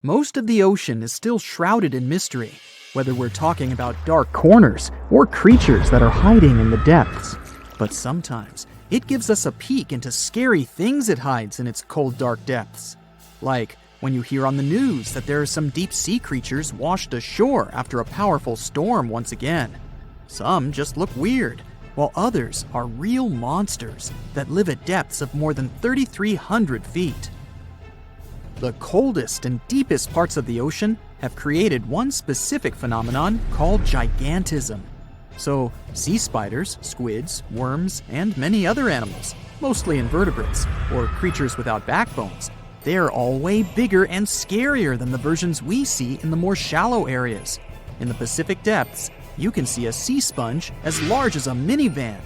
Most of the ocean is still shrouded in mystery, whether we're talking about dark corners or creatures that are hiding in the depths. But sometimes, it gives us a peek into scary things it hides in its cold, dark depths. Like when you hear on the news that there are some deep-sea creatures washed ashore after a powerful storm once again. Some just look weird, while others are real monsters that live at depths of more than 3,300 feet. The coldest and deepest parts of the ocean have created one specific phenomenon called gigantism. So, sea spiders, squids, worms, and many other animals, mostly invertebrates, or creatures without backbones, they're all way bigger and scarier than the versions we see in the more shallow areas. In the Pacific depths, you can see a sea sponge as large as a minivan.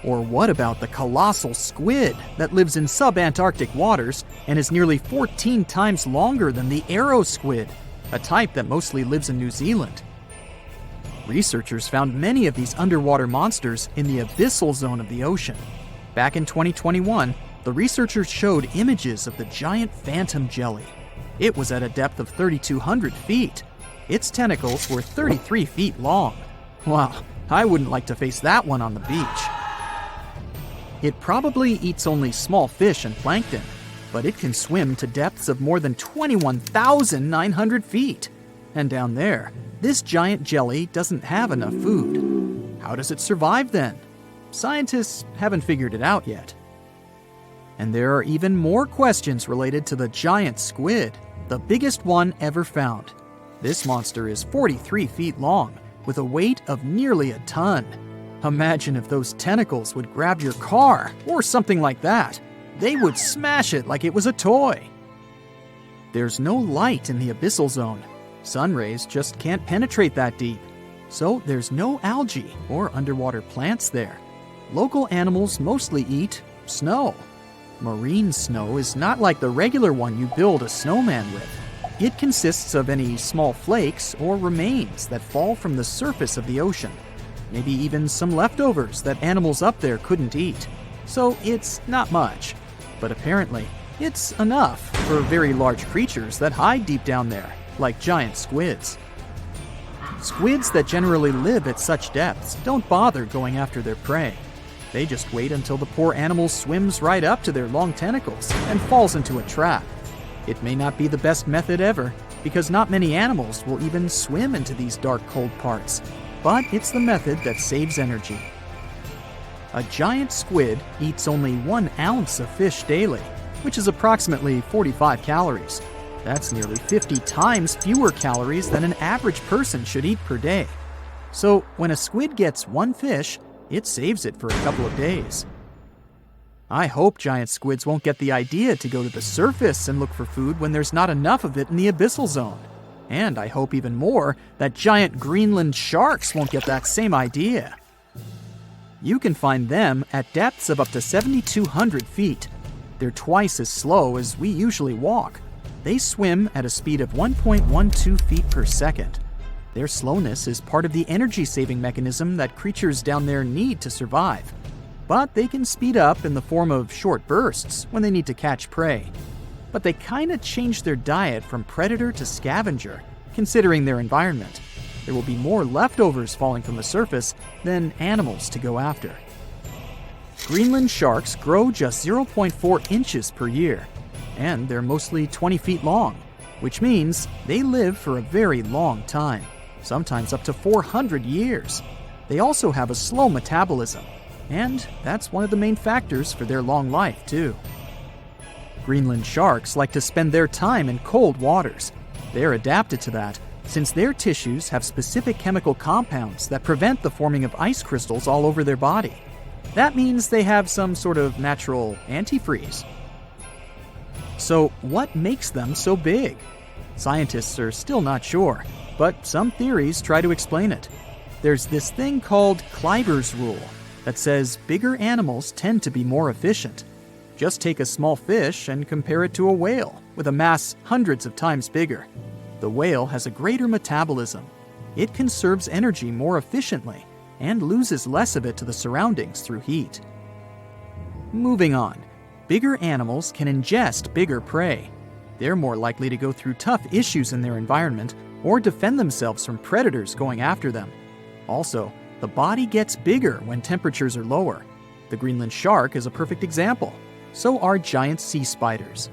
Or what about the colossal squid that lives in subantarctic waters and is nearly 14 times longer than the arrow squid, a type that mostly lives in New Zealand? Researchers found many of these underwater monsters in the abyssal zone of the ocean. Back in 2021, the researchers showed images of the giant phantom jelly. It was at a depth of 3,200 feet. Its tentacles were 33 feet long. Wow, I wouldn't like to face that one on the beach. It probably eats only small fish and plankton, but it can swim to depths of more than 21,900 feet. And down there, this giant jelly doesn't have enough food. How does it survive then? Scientists haven't figured it out yet. And there are even more questions related to the giant squid, the biggest one ever found. This monster is 43 feet long, with a weight of nearly a ton. Imagine if those tentacles would grab your car, or something like that. They would smash it like it was a toy. There's no light in the abyssal zone. Sun rays just can't penetrate that deep. So there's no algae or underwater plants there. Local animals mostly eat snow. Marine snow is not like the regular one you build a snowman with. It consists of any small flakes or remains that fall from the surface of the ocean. Maybe even some leftovers that animals up there couldn't eat. So it's not much. But apparently, it's enough for very large creatures that hide deep down there, like giant squids. Squids that generally live at such depths don't bother going after their prey. They just wait until the poor animal swims right up to their long tentacles and falls into a trap. It may not be the best method ever, because not many animals will even swim into these dark, cold parts. But it's the method that saves energy. A giant squid eats only 1 ounce of fish daily, which is approximately 45 calories. That's nearly 50 times fewer calories than an average person should eat per day. So when a squid gets 1 fish, it saves it for a couple of days. I hope giant squids won't get the idea to go to the surface and look for food when there's not enough of it in the abyssal zone. And I hope even more that giant Greenland sharks won't get that same idea. You can find them at depths of up to 7,200 feet. They're twice as slow as we usually walk. They swim at a speed of 1.12 feet per second. Their slowness is part of the energy-saving mechanism that creatures down there need to survive. But they can speed up in the form of short bursts when they need to catch prey. But they kinda change their diet from predator to scavenger, considering their environment. There will be more leftovers falling from the surface than animals to go after. Greenland sharks grow just 0.4 inches per year, and they're mostly 20 feet long, which means they live for a very long time, sometimes up to 400 years. They also have a slow metabolism, and that's one of the main factors for their long life, too. Greenland sharks like to spend their time in cold waters. They're adapted to that, since their tissues have specific chemical compounds that prevent the forming of ice crystals all over their body. That means they have some sort of natural antifreeze. So what makes them so big? Scientists are still not sure, but some theories try to explain it. There's this thing called Kleiber's rule that says bigger animals tend to be more efficient. Just take a small fish and compare it to a whale with a mass hundreds of times bigger. The whale has a greater metabolism. It conserves energy more efficiently and loses less of it to the surroundings through heat. Moving on, bigger animals can ingest bigger prey. They're more likely to go through tough issues in their environment or defend themselves from predators going after them. Also, the body gets bigger when temperatures are lower. The Greenland shark is a perfect example. So are giant sea spiders.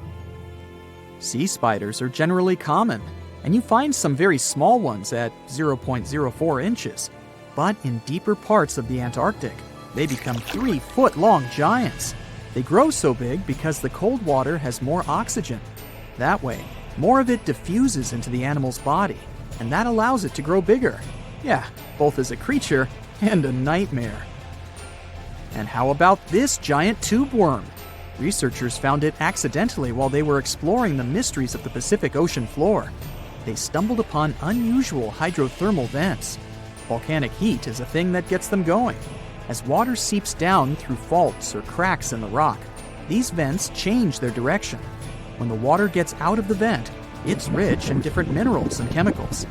Sea spiders are generally common, and you find some very small ones at 0.04 inches. But in deeper parts of the Antarctic, they become 3-foot-long giants. They grow so big because the cold water has more oxygen. That way, more of it diffuses into the animal's body, and that allows it to grow bigger. Yeah, both as a creature and a nightmare. And how about this giant tube worm? Researchers found it accidentally while they were exploring the mysteries of the Pacific Ocean floor. They stumbled upon unusual hydrothermal vents. Volcanic heat is a thing that gets them going. As water seeps down through faults or cracks in the rock, these vents change their direction. When the water gets out of the vent, it's rich in different minerals and chemicals.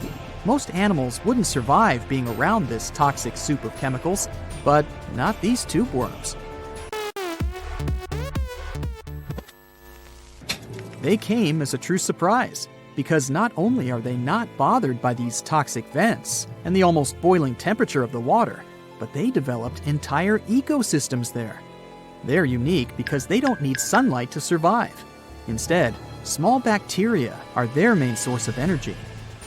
Most animals wouldn't survive being around this toxic soup of chemicals, but not these tube worms. They came as a true surprise, because not only are they not bothered by these toxic vents and the almost boiling temperature of the water, but they developed entire ecosystems there. They're unique because they don't need sunlight to survive. Instead, small bacteria are their main source of energy.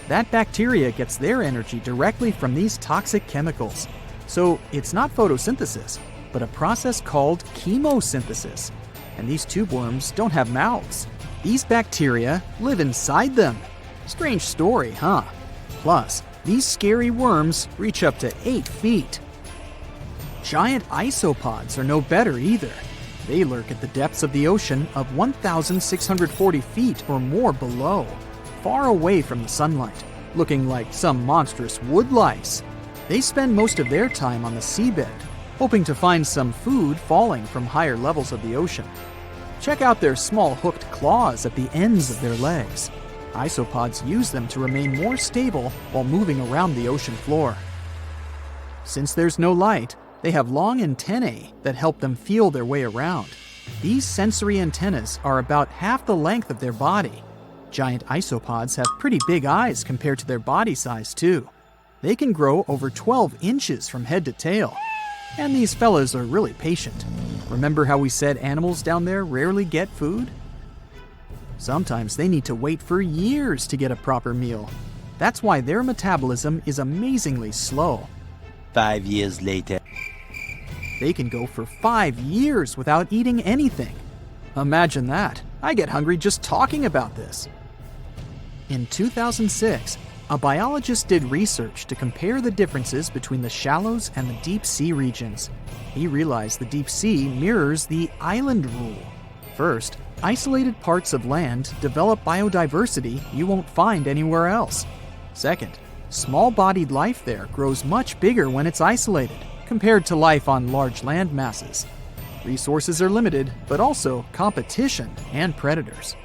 That bacteria gets their energy directly from these toxic chemicals. So it's not photosynthesis, but a process called chemosynthesis. And these tube worms don't have mouths. These bacteria live inside them. Strange story, huh? Plus, these scary worms reach up to 8 feet. Giant isopods are no better either. They lurk at the depths of the ocean of 1,640 feet or more below, far away from the sunlight, looking like some monstrous wood lice. They spend most of their time on the seabed, hoping to find some food falling from higher levels of the ocean. Check out their small hooked claws at the ends of their legs. Isopods use them to remain more stable while moving around the ocean floor. Since there's no light, they have long antennae that help them feel their way around. These sensory antennas are about half the length of their body. Giant isopods have pretty big eyes compared to their body size, too. They can grow over 12 inches from head to tail. And these fellas are really patient. Remember how we said animals down there rarely get food? Sometimes they need to wait for years to get a proper meal. That's why their metabolism is amazingly slow. 5 years later. They can go for 5 years without eating anything. Imagine that. I get hungry just talking about this. In 2006, a biologist did research to compare the differences between the shallows and the deep sea regions. He realized the deep sea mirrors the island rule. First, isolated parts of land develop biodiversity you won't find anywhere else. Second, small-bodied life there grows much bigger when it's isolated, compared to life on large land masses. Resources are limited, but also competition and predators.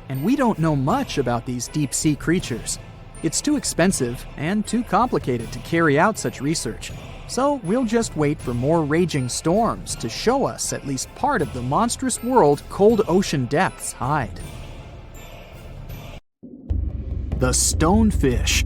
And we don't know much about these deep-sea creatures. It's too expensive and too complicated to carry out such research. So we'll just wait for more raging storms to show us at least part of the monstrous world cold ocean depths hide. The stonefish.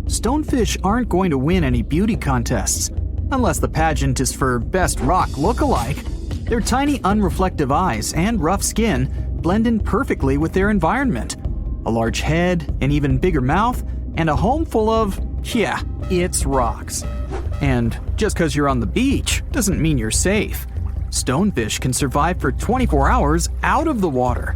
Stonefish aren't going to win any beauty contests, unless the pageant is for best rock look-alike. Their tiny unreflective eyes and rough skin blend in perfectly with their environment. A large head, an even bigger mouth, and a home full of, yeah, it's rocks. And just because you're on the beach doesn't mean you're safe. Stonefish can survive for 24 hours out of the water.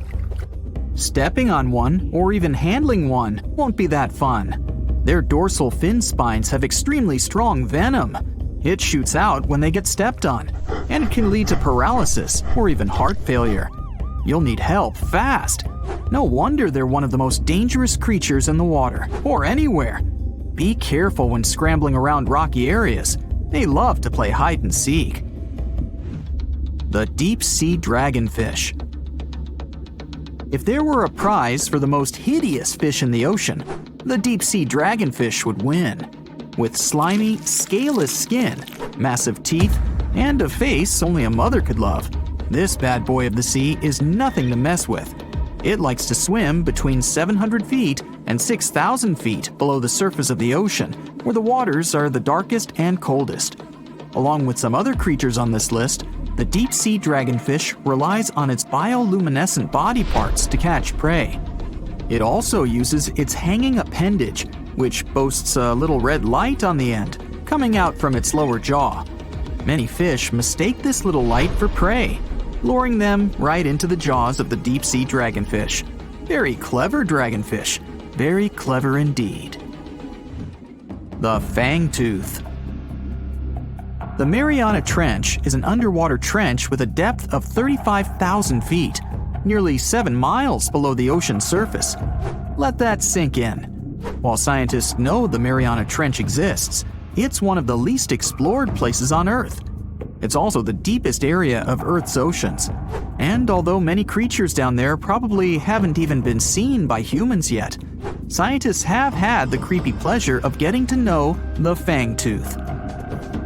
Stepping on one or even handling one won't be that fun. Their dorsal fin spines have extremely strong venom. It shoots out when they get stepped on, and it can lead to paralysis or even heart failure. You'll need help fast. No wonder they're one of the most dangerous creatures in the water, or anywhere. Be careful when scrambling around rocky areas. They love to play hide and seek. The deep sea dragonfish. If there were a prize for the most hideous fish in the ocean, the deep sea dragonfish would win. With slimy, scaleless skin, massive teeth, and a face only a mother could love, This bad boy of the sea is nothing to mess with. It likes to swim between 700 feet and 6,000 feet below the surface of the ocean, where the waters are the darkest and coldest. Along with some other creatures on this list, the deep-sea dragonfish relies on its bioluminescent body parts to catch prey. It also uses its hanging appendage, which boasts a little red light on the end, coming out from its lower jaw. Many fish mistake this little light for prey, luring them right into the jaws of the deep-sea dragonfish. Very clever dragonfish, very clever indeed. The fangtooth. The Mariana Trench is an underwater trench with a depth of 35,000 feet, nearly 7 miles below the ocean surface. Let that sink in. While scientists know the Mariana Trench exists, it's one of the least explored places on Earth. It's also the deepest area of Earth's oceans. And although many creatures down there probably haven't even been seen by humans yet, scientists have had the creepy pleasure of getting to know the fangtooth.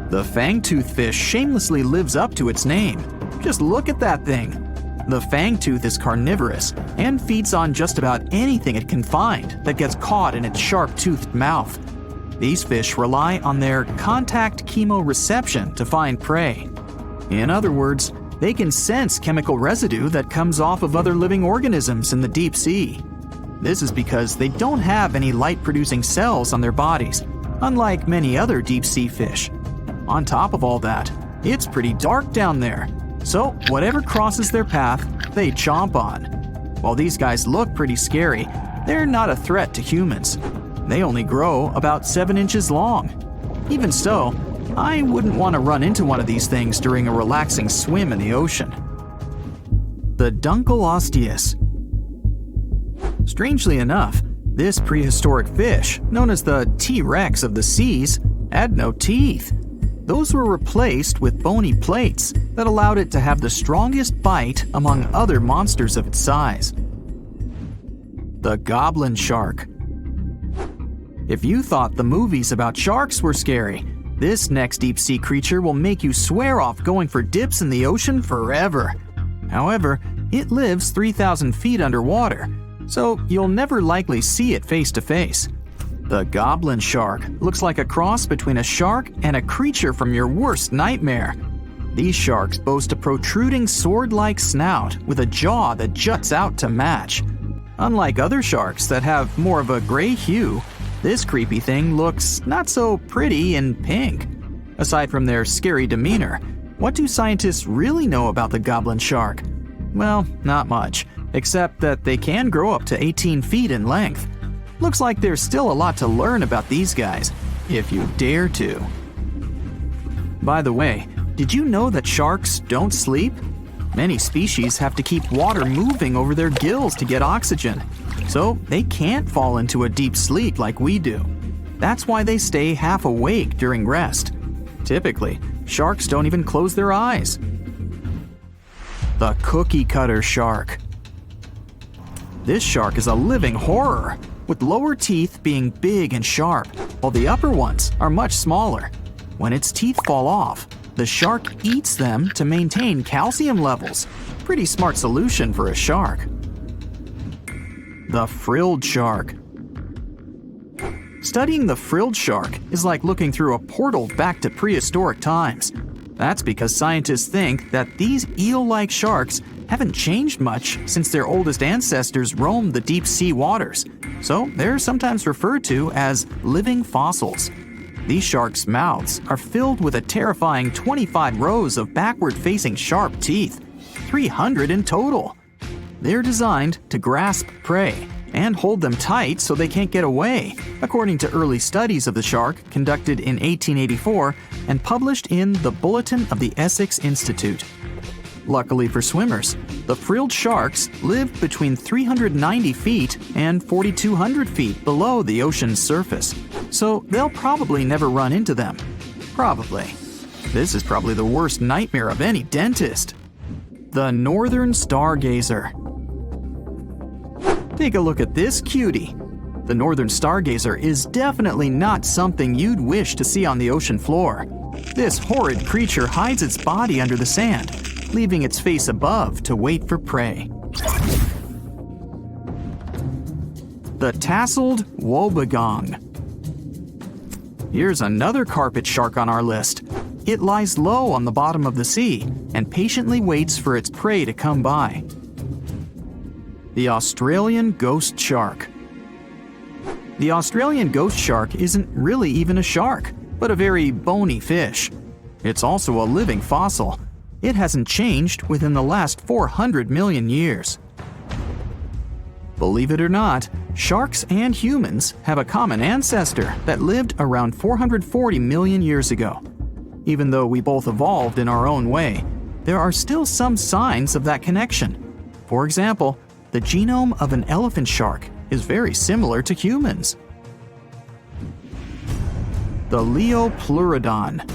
The fangtooth fish shamelessly lives up to its name. Just look at that thing. The fangtooth is carnivorous and feeds on just about anything it can find that gets caught in its sharp-toothed mouth. These fish rely on their contact chemoreception to find prey. In other words, they can sense chemical residue that comes off of other living organisms in the deep sea. This is because they don't have any light-producing cells on their bodies, unlike many other deep-sea fish. On top of all that, it's pretty dark down there, so whatever crosses their path, they chomp on. While these guys look pretty scary, they're not a threat to humans. They only grow about 7 inches long. Even so, I wouldn't want to run into one of these things during a relaxing swim in the ocean. The Dunkleosteus. Strangely enough, this prehistoric fish, known as the T-Rex of the seas, had no teeth. Those were replaced with bony plates that allowed it to have the strongest bite among other monsters of its size. The goblin shark. If you thought the movies about sharks were scary, this next deep-sea creature will make you swear off going for dips in the ocean forever. However, it lives 3,000 feet underwater, so you'll never likely see it face to face. The goblin shark looks like a cross between a shark and a creature from your worst nightmare. These sharks boast a protruding sword-like snout with a jaw that juts out to match. Unlike other sharks that have more of a gray hue, this creepy thing looks not so pretty and pink. Aside from their scary demeanor, what do scientists really know about the goblin shark? Well, not much, except that they can grow up to 18 feet in length. Looks like there's still a lot to learn about these guys, if you dare to. By the way, did you know that sharks don't sleep? Many species have to keep water moving over their gills to get oxygen, so they can't fall into a deep sleep like we do. That's why they stay half awake during rest. Typically, sharks don't even close their eyes. The cookie cutter shark. This shark is a living horror, with lower teeth being big and sharp, while the upper ones are much smaller. When its teeth fall off, the shark eats them to maintain calcium levels. Pretty smart solution for a shark. The frilled shark. Studying the frilled shark is like looking through a portal back to prehistoric times. That's because scientists think that these eel-like sharks haven't changed much since their oldest ancestors roamed the deep sea waters, so they're sometimes referred to as living fossils. These sharks' mouths are filled with a terrifying 25 rows of backward-facing sharp teeth, 300 in total. They're designed to grasp prey and hold them tight so they can't get away, according to early studies of the shark conducted in 1884 and published in the Bulletin of the Essex Institute. Luckily for swimmers, the frilled sharks live between 390 feet and 4,200 feet below the ocean's surface, so they'll probably never run into them. Probably. This is probably the worst nightmare of any dentist. The northern stargazer. Take a look at this cutie. The northern stargazer is definitely not something you'd wish to see on the ocean floor. This horrid creature hides its body under the sand, leaving its face above to wait for prey. The tasseled wobbegong. Here's another carpet shark on our list. It lies low on the bottom of the sea and patiently waits for its prey to come by. The Australian ghost shark. The Australian ghost shark isn't really even a shark, but a very bony fish. It's also a living fossil. It hasn't changed within the last 400 million years. Believe it or not, sharks and humans have a common ancestor that lived around 440 million years ago. Even though we both evolved in our own way, there are still some signs of that connection. For example, the genome of an elephant shark is very similar to humans. The Leopleurodon.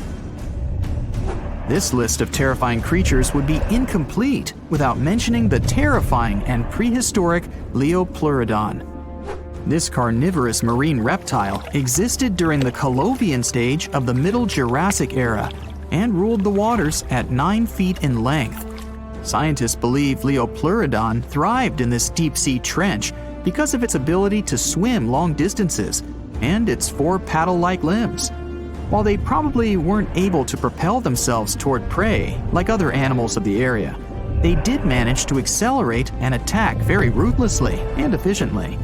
This list of terrifying creatures would be incomplete without mentioning the terrifying and prehistoric Leopleurodon. This carnivorous marine reptile existed during the Colovian stage of the Middle Jurassic era and ruled the waters at 9 feet in length. Scientists believe Leopleurodon thrived in this deep-sea trench because of its ability to swim long distances and its 4 paddle-like limbs. While they probably weren't able to propel themselves toward prey like other animals of the area, they did manage to accelerate and attack very ruthlessly and efficiently.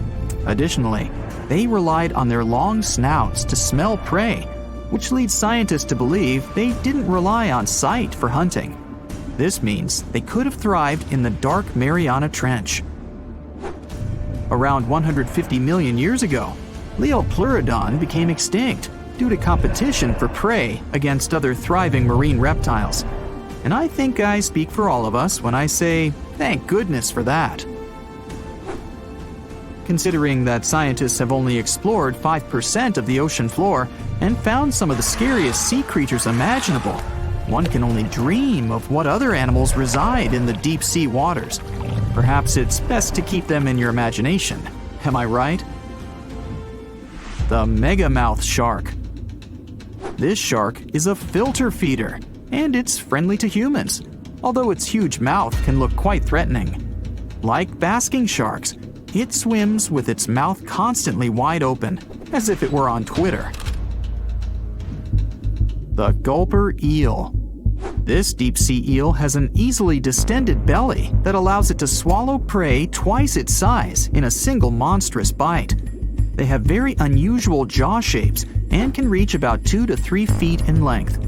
Additionally, they relied on their long snouts to smell prey, which leads scientists to believe they didn't rely on sight for hunting. This means they could have thrived in the dark Mariana Trench. Around 150 million years ago, Leopleurodon became extinct due to competition for prey against other thriving marine reptiles. And I think I speak for all of us when I say, thank goodness for that. Considering that scientists have only explored 5% of the ocean floor and found some of the scariest sea creatures imaginable, one can only dream of what other animals reside in the deep sea waters. Perhaps it's best to keep them in your imagination. Am I right? The megamouth shark. This shark is a filter feeder, and it's friendly to humans, although its huge mouth can look quite threatening. Like basking sharks, it swims with its mouth constantly wide open, as if it were on Twitter. The gulper eel. This deep-sea eel has an easily distended belly that allows it to swallow prey twice its size in a single monstrous bite. They have very unusual jaw shapes and can reach about 2 to 3 feet in length.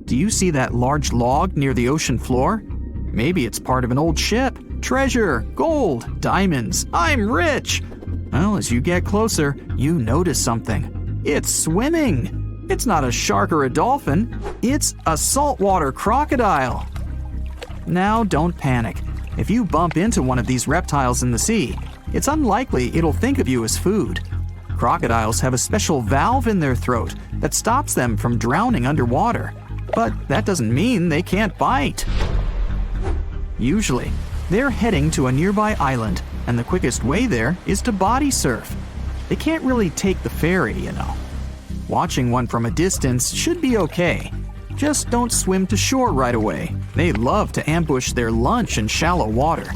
Do you see that large log near the ocean floor? Maybe it's part of an old ship. Treasure, gold, diamonds, I'm rich! Well, as you get closer, you notice something. It's swimming! It's not a shark or a dolphin, it's a saltwater crocodile! Now don't panic. If you bump into one of these reptiles in the sea, it's unlikely it'll think of you as food. Crocodiles have a special valve in their throat that stops them from drowning underwater, but that doesn't mean they can't bite. Usually, they're heading to a nearby island, and the quickest way there is to body surf. They can't really take the ferry, you know. Watching one from a distance should be okay. Just don't swim to shore right away. They love to ambush their lunch in shallow water.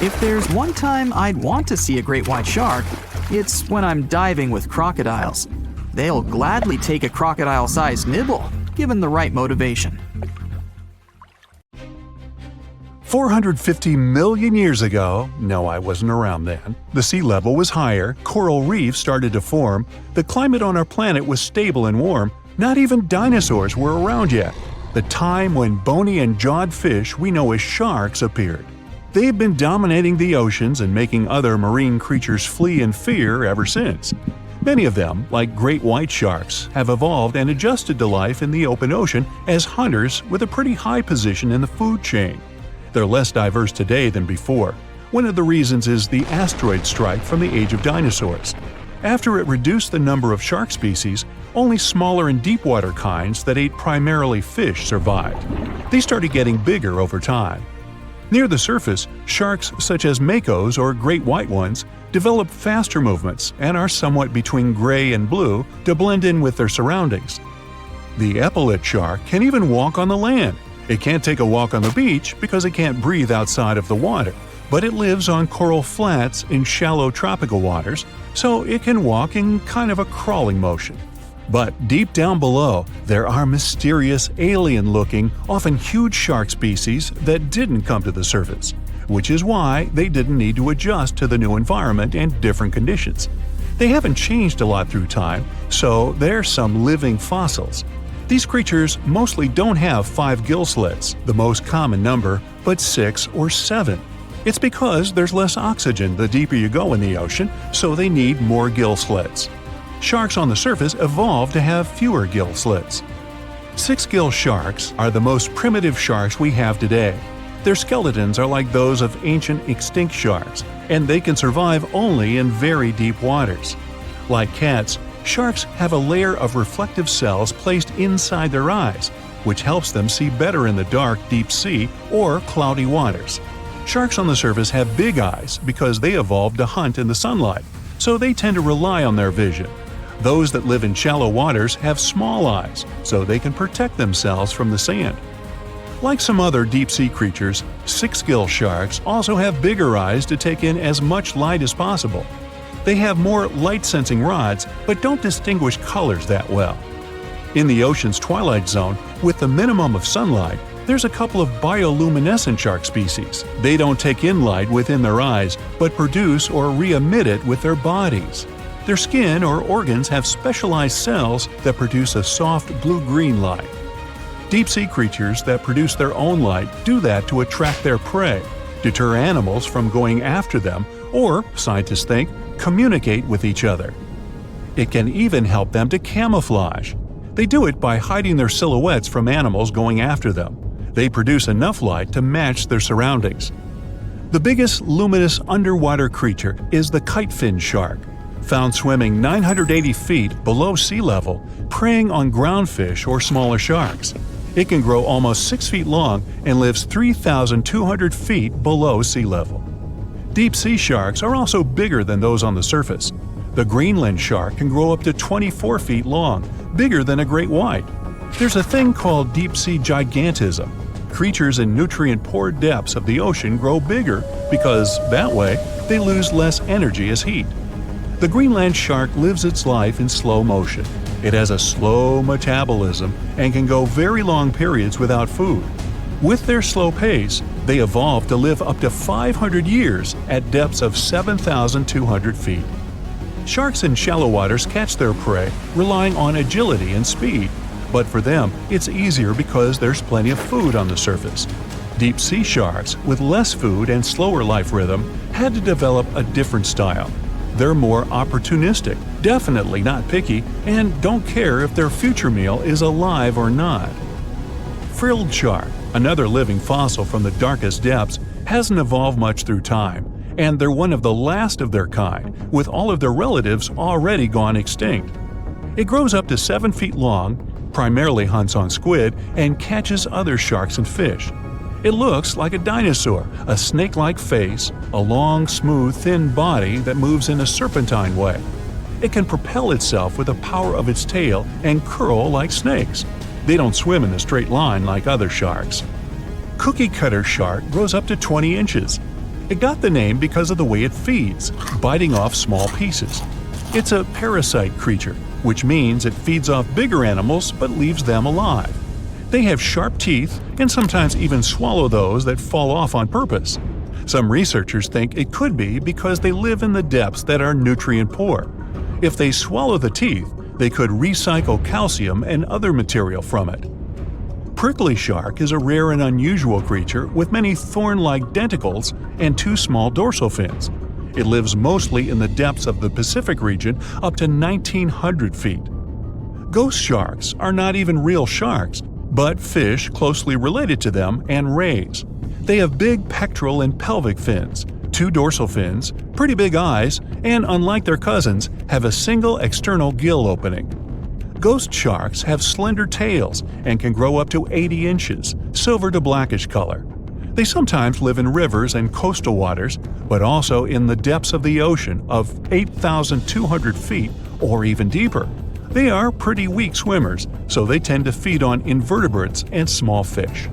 If there's one time I'd want to see a great white shark, it's when I'm diving with crocodiles. They'll gladly take a crocodile-sized nibble, given the right motivation. 450 million years ago, no, I wasn't around then, the sea level was higher, coral reefs started to form, the climate on our planet was stable and warm, not even dinosaurs were around yet. The time when bony and jawed fish we know as sharks appeared. They've been dominating the oceans and making other marine creatures flee in fear ever since. Many of them, like great white sharks, have evolved and adjusted to life in the open ocean as hunters with a pretty high position in the food chain. They're less diverse today than before. One of the reasons is the asteroid strike from the age of dinosaurs. After it reduced the number of shark species, only smaller and deep-water kinds that ate primarily fish survived. They started getting bigger over time. Near the surface, sharks such as makos or great white ones develop faster movements and are somewhat between gray and blue to blend in with their surroundings. The epaulet shark can even walk on the land. It can't take a walk on the beach because it can't breathe outside of the water, but it lives on coral flats in shallow tropical waters, so it can walk in kind of a crawling motion. But deep down below, there are mysterious alien-looking, often huge shark species that didn't come to the surface, which is why they didn't need to adjust to the new environment and different conditions. They haven't changed a lot through time, so they're some living fossils. These creatures mostly don't have 5 gill slits, the most common number, but 6 or 7. It's because there's less oxygen the deeper you go in the ocean, so they need more gill slits. Sharks on the surface evolved to have fewer gill slits. 6-gill sharks are the most primitive sharks we have today. Their skeletons are like those of ancient extinct sharks, and they can survive only in very deep waters. Like cats, sharks have a layer of reflective cells placed inside their eyes, which helps them see better in the dark, deep sea or cloudy waters. Sharks on the surface have big eyes because they evolved to hunt in the sunlight, so they tend to rely on their vision. Those that live in shallow waters have small eyes, so they can protect themselves from the sand. Like some other deep-sea creatures, 6-gill sharks also have bigger eyes to take in as much light as possible. They have more light-sensing rods, but don't distinguish colors that well. In the ocean's twilight zone, with the minimum of sunlight, there's a couple of bioluminescent shark species. They don't take in light within their eyes, but produce or re-emit it with their bodies. Their skin or organs have specialized cells that produce a soft blue-green light. Deep-sea creatures that produce their own light do that to attract their prey, deter animals from going after them, or, scientists think, communicate with each other. It can even help them to camouflage. They do it by hiding their silhouettes from animals going after them. They produce enough light to match their surroundings. The biggest luminous underwater creature is the kite-fin shark, found swimming 980 feet below sea level, preying on groundfish or smaller sharks. It can grow almost 6 feet long and lives 3,200 feet below sea level. Deep-sea sharks are also bigger than those on the surface. The Greenland shark can grow up to 24 feet long, bigger than a great white. There's a thing called deep-sea gigantism. Creatures in nutrient-poor depths of the ocean grow bigger because, that way, they lose less energy as heat. The Greenland shark lives its life in slow motion. It has a slow metabolism and can go very long periods without food. With their slow pace, they evolved to live up to 500 years at depths of 7,200 feet. Sharks in shallow waters catch their prey relying on agility and speed, but for them, it's easier because there's plenty of food on the surface. Deep-sea sharks, with less food and slower life rhythm, had to develop a different style. They're more opportunistic, definitely not picky, and don't care if their future meal is alive or not. Frilled shark, another living fossil from the darkest depths, hasn't evolved much through time, and they're one of the last of their kind, with all of their relatives already gone extinct. It grows up to 7 feet long, primarily hunts on squid, and catches other sharks and fish. It looks like a dinosaur, a snake-like face, a long, smooth, thin body that moves in a serpentine way. It can propel itself with the power of its tail and curl like snakes. They don't swim in a straight line like other sharks. Cookie-cutter shark grows up to 20 inches. It got the name because of the way it feeds, biting off small pieces. It's a parasite creature, which means it feeds off bigger animals but leaves them alive. They have sharp teeth and sometimes even swallow those that fall off on purpose. Some researchers think it could be because they live in the depths that are nutrient-poor. If they swallow the teeth, they could recycle calcium and other material from it. Prickly shark is a rare and unusual creature with many thorn-like denticles and 2 small dorsal fins. It lives mostly in the depths of the Pacific region up to 1,900 feet. Ghost sharks are not even real sharks, but fish closely related to them and rays. They have big pectoral and pelvic fins, 2 dorsal fins, pretty big eyes, and unlike their cousins, have a single external gill opening. Ghost sharks have slender tails and can grow up to 80 inches, silver to blackish color. They sometimes live in rivers and coastal waters, but also in the depths of the ocean of 8,200 feet or even deeper. They are pretty weak swimmers, so they tend to feed on invertebrates and small fish.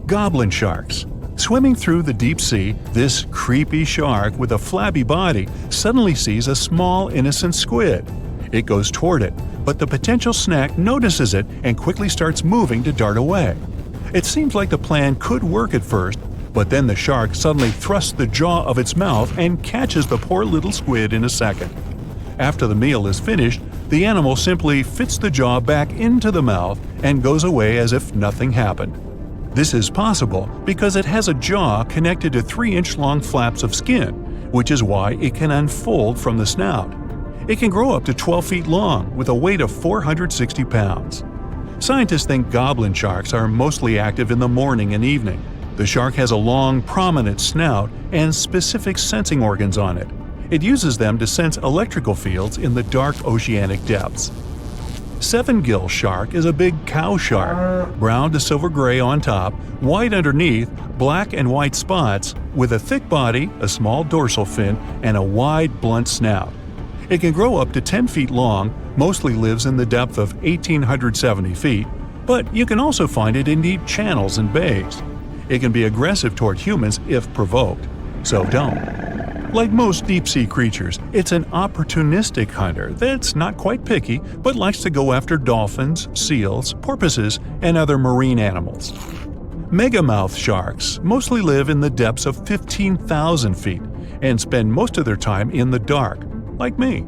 Goblin sharks. Swimming through the deep sea, this creepy shark with a flabby body suddenly sees a small, innocent squid. It goes toward it, but the potential snack notices it and quickly starts moving to dart away. It seems like the plan could work at first, but then the shark suddenly thrusts the jaw of its mouth and catches the poor little squid in a second. After the meal is finished, the animal simply fits the jaw back into the mouth and goes away as if nothing happened. This is possible because it has a jaw connected to 3-inch-long flaps of skin, which is why it can unfold from the snout. It can grow up to 12 feet long with a weight of 460 pounds. Scientists think goblin sharks are mostly active in the morning and evening. The shark has a long, prominent snout and specific sensing organs on it. It uses them to sense electrical fields in the dark oceanic depths. Seven-gill shark is a big cow shark, brown to silver-gray on top, white underneath, black and white spots, with a thick body, a small dorsal fin, and a wide, blunt snout. It can grow up to 10 feet long, mostly lives in the depth of 1,870 feet, but you can also find it in deep channels and bays. It can be aggressive toward humans if provoked, so don't. Like most deep-sea creatures, it's an opportunistic hunter that's not quite picky but likes to go after dolphins, seals, porpoises, and other marine animals. Megamouth sharks mostly live in the depths of 15,000 feet and spend most of their time in the dark, like me.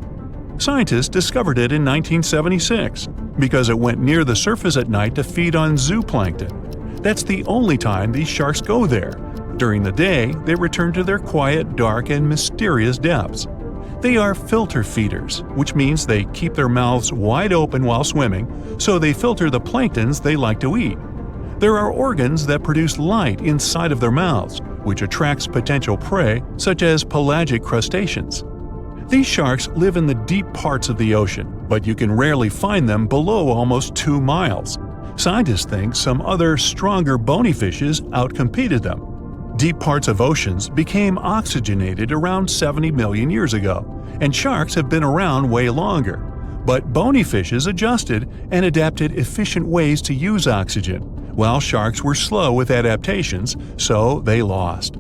Scientists discovered it in 1976 because it went near the surface at night to feed on zooplankton. That's the only time these sharks go there. During the day, they return to their quiet, dark, and mysterious depths. They are filter feeders, which means they keep their mouths wide open while swimming, so they filter the planktons they like to eat. There are organs that produce light inside of their mouths, which attracts potential prey, such as pelagic crustaceans. These sharks live in the deep parts of the ocean, but you can rarely find them below almost 2 miles. Scientists think some other, stronger bony fishes outcompeted them. Deep parts of oceans became oxygenated around 70 million years ago, and sharks have been around way longer. But bony fishes adjusted and adapted efficient ways to use oxygen, while sharks were slow with adaptations, so they lost.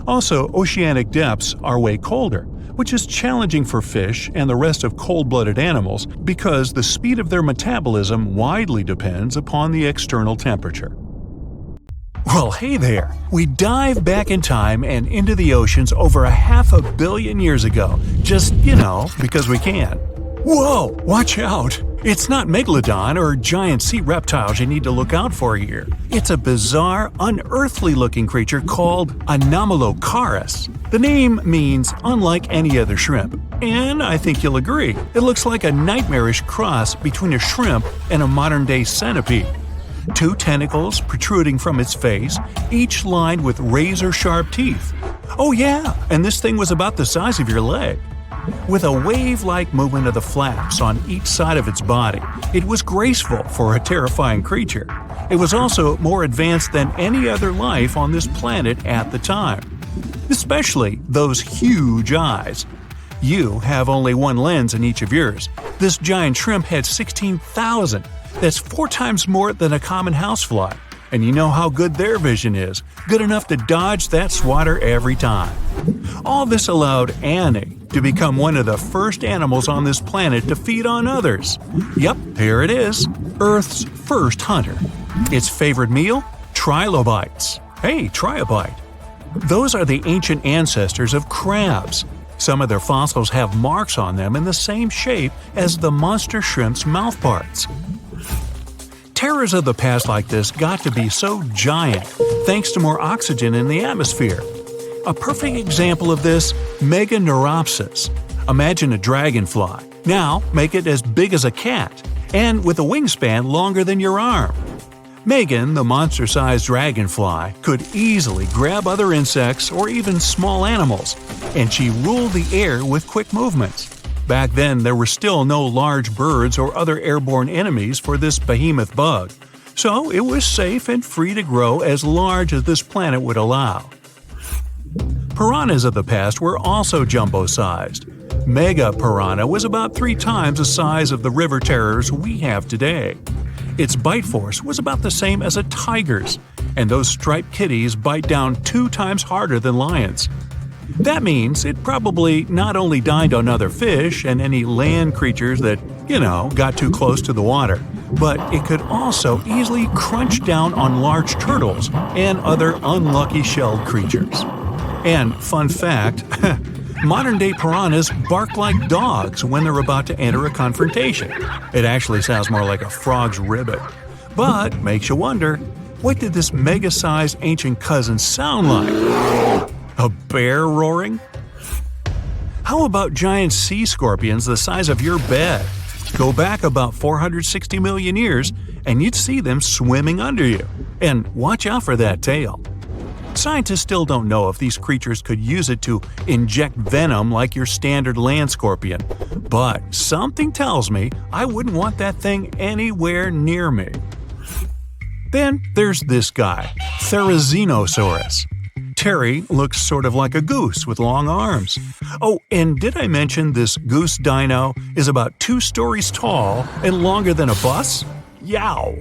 Also, oceanic depths are way colder, which is challenging for fish and the rest of cold-blooded animals because the speed of their metabolism widely depends upon the external temperature. Well, hey there! We dive back in time and into the oceans over 500 million years ago, just, because we can. Whoa! Watch out! It's not megalodon or giant sea reptiles you need to look out for here. It's a bizarre, unearthly-looking creature called Anomalocaris. The name means unlike any other shrimp, and I think you'll agree, it looks like a nightmarish cross between a shrimp and a modern-day centipede. 2 tentacles protruding from its face, each lined with razor-sharp teeth. Oh yeah, and this thing was about the size of your leg. With a wave-like movement of the flaps on each side of its body, it was graceful for a terrifying creature. It was also more advanced than any other life on this planet at the time. Especially those huge eyes. You have only one lens in each of yours. This giant shrimp had 16,000. That's 4 times more than a common housefly. And you know how good their vision is. Good enough to dodge that swatter every time. All this allowed Annie to become one of the first animals on this planet to feed on others. Yep, here it is. Earth's first hunter. Its favorite meal? Trilobites. Hey, try a bite. Those are the ancient ancestors of crabs. Some of their fossils have marks on them in the same shape as the monster shrimp's mouthparts. Terrors of the past like this got to be so giant thanks to more oxygen in the atmosphere. A perfect example of this, Meganeuropsis. Imagine a dragonfly. Now make it as big as a cat, and with a wingspan longer than your arm. Megan, the monster-sized dragonfly, could easily grab other insects or even small animals, and she ruled the air with quick movements. Back then, there were still no large birds or other airborne enemies for this behemoth bug, so it was safe and free to grow as large as this planet would allow. Piranhas of the past were also jumbo-sized. mega piranha was about 3 times the size of the river terrors we have today. Its bite force was about the same as a tiger's, and those striped kitties bite down 2 times harder than lions. That means it probably not only dined on other fish and any land creatures that, got too close to the water, but it could also easily crunch down on large turtles and other unlucky shelled creatures. And fun fact, modern-day piranhas bark like dogs when they're about to enter a confrontation. It actually sounds more like a frog's ribbit. But makes you wonder, what did this mega-sized ancient cousin sound like? A bear roaring? How about giant sea scorpions the size of your bed? Go back about 460 million years and you'd see them swimming under you. And watch out for that tail. Scientists still don't know if these creatures could use it to inject venom like your standard land scorpion, but something tells me I wouldn't want that thing anywhere near me. Then there's this guy, Therizinosaurus. Terry looks sort of like a goose with long arms. Oh, and did I mention this goose dino is about 2 stories tall and longer than a bus? Yow!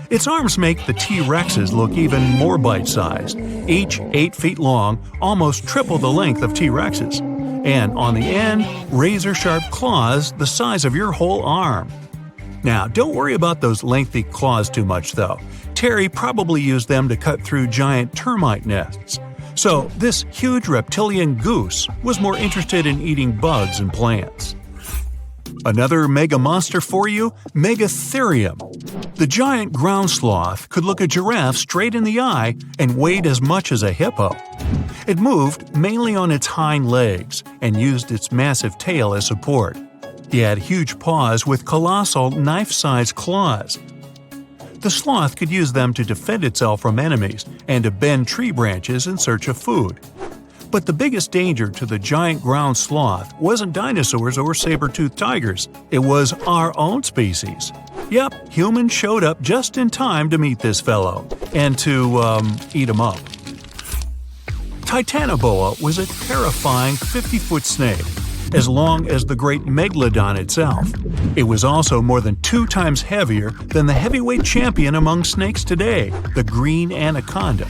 Its arms make the T-Rexes look even more bite-sized, each 8 feet long, almost triple the length of T-Rexes. And on the end, razor-sharp claws the size of your whole arm. Now, don't worry about those lengthy claws too much, though. Terry probably used them to cut through giant termite nests. So, this huge reptilian goose was more interested in eating bugs and plants. Another mega monster for you, Megatherium. The giant ground sloth could look a giraffe straight in the eye and weighed as much as a hippo. It moved mainly on its hind legs and used its massive tail as support. He had huge paws with colossal knife-sized claws. The sloth could use them to defend itself from enemies and to bend tree branches in search of food. But the biggest danger to the giant ground sloth wasn't dinosaurs or saber-toothed tigers. It was our own species. Yep, humans showed up just in time to meet this fellow and to, eat him up. Titanoboa was a terrifying 50-foot snake, as long as the great megalodon itself. It was also more than 2 times heavier than the heavyweight champion among snakes today, the green anaconda.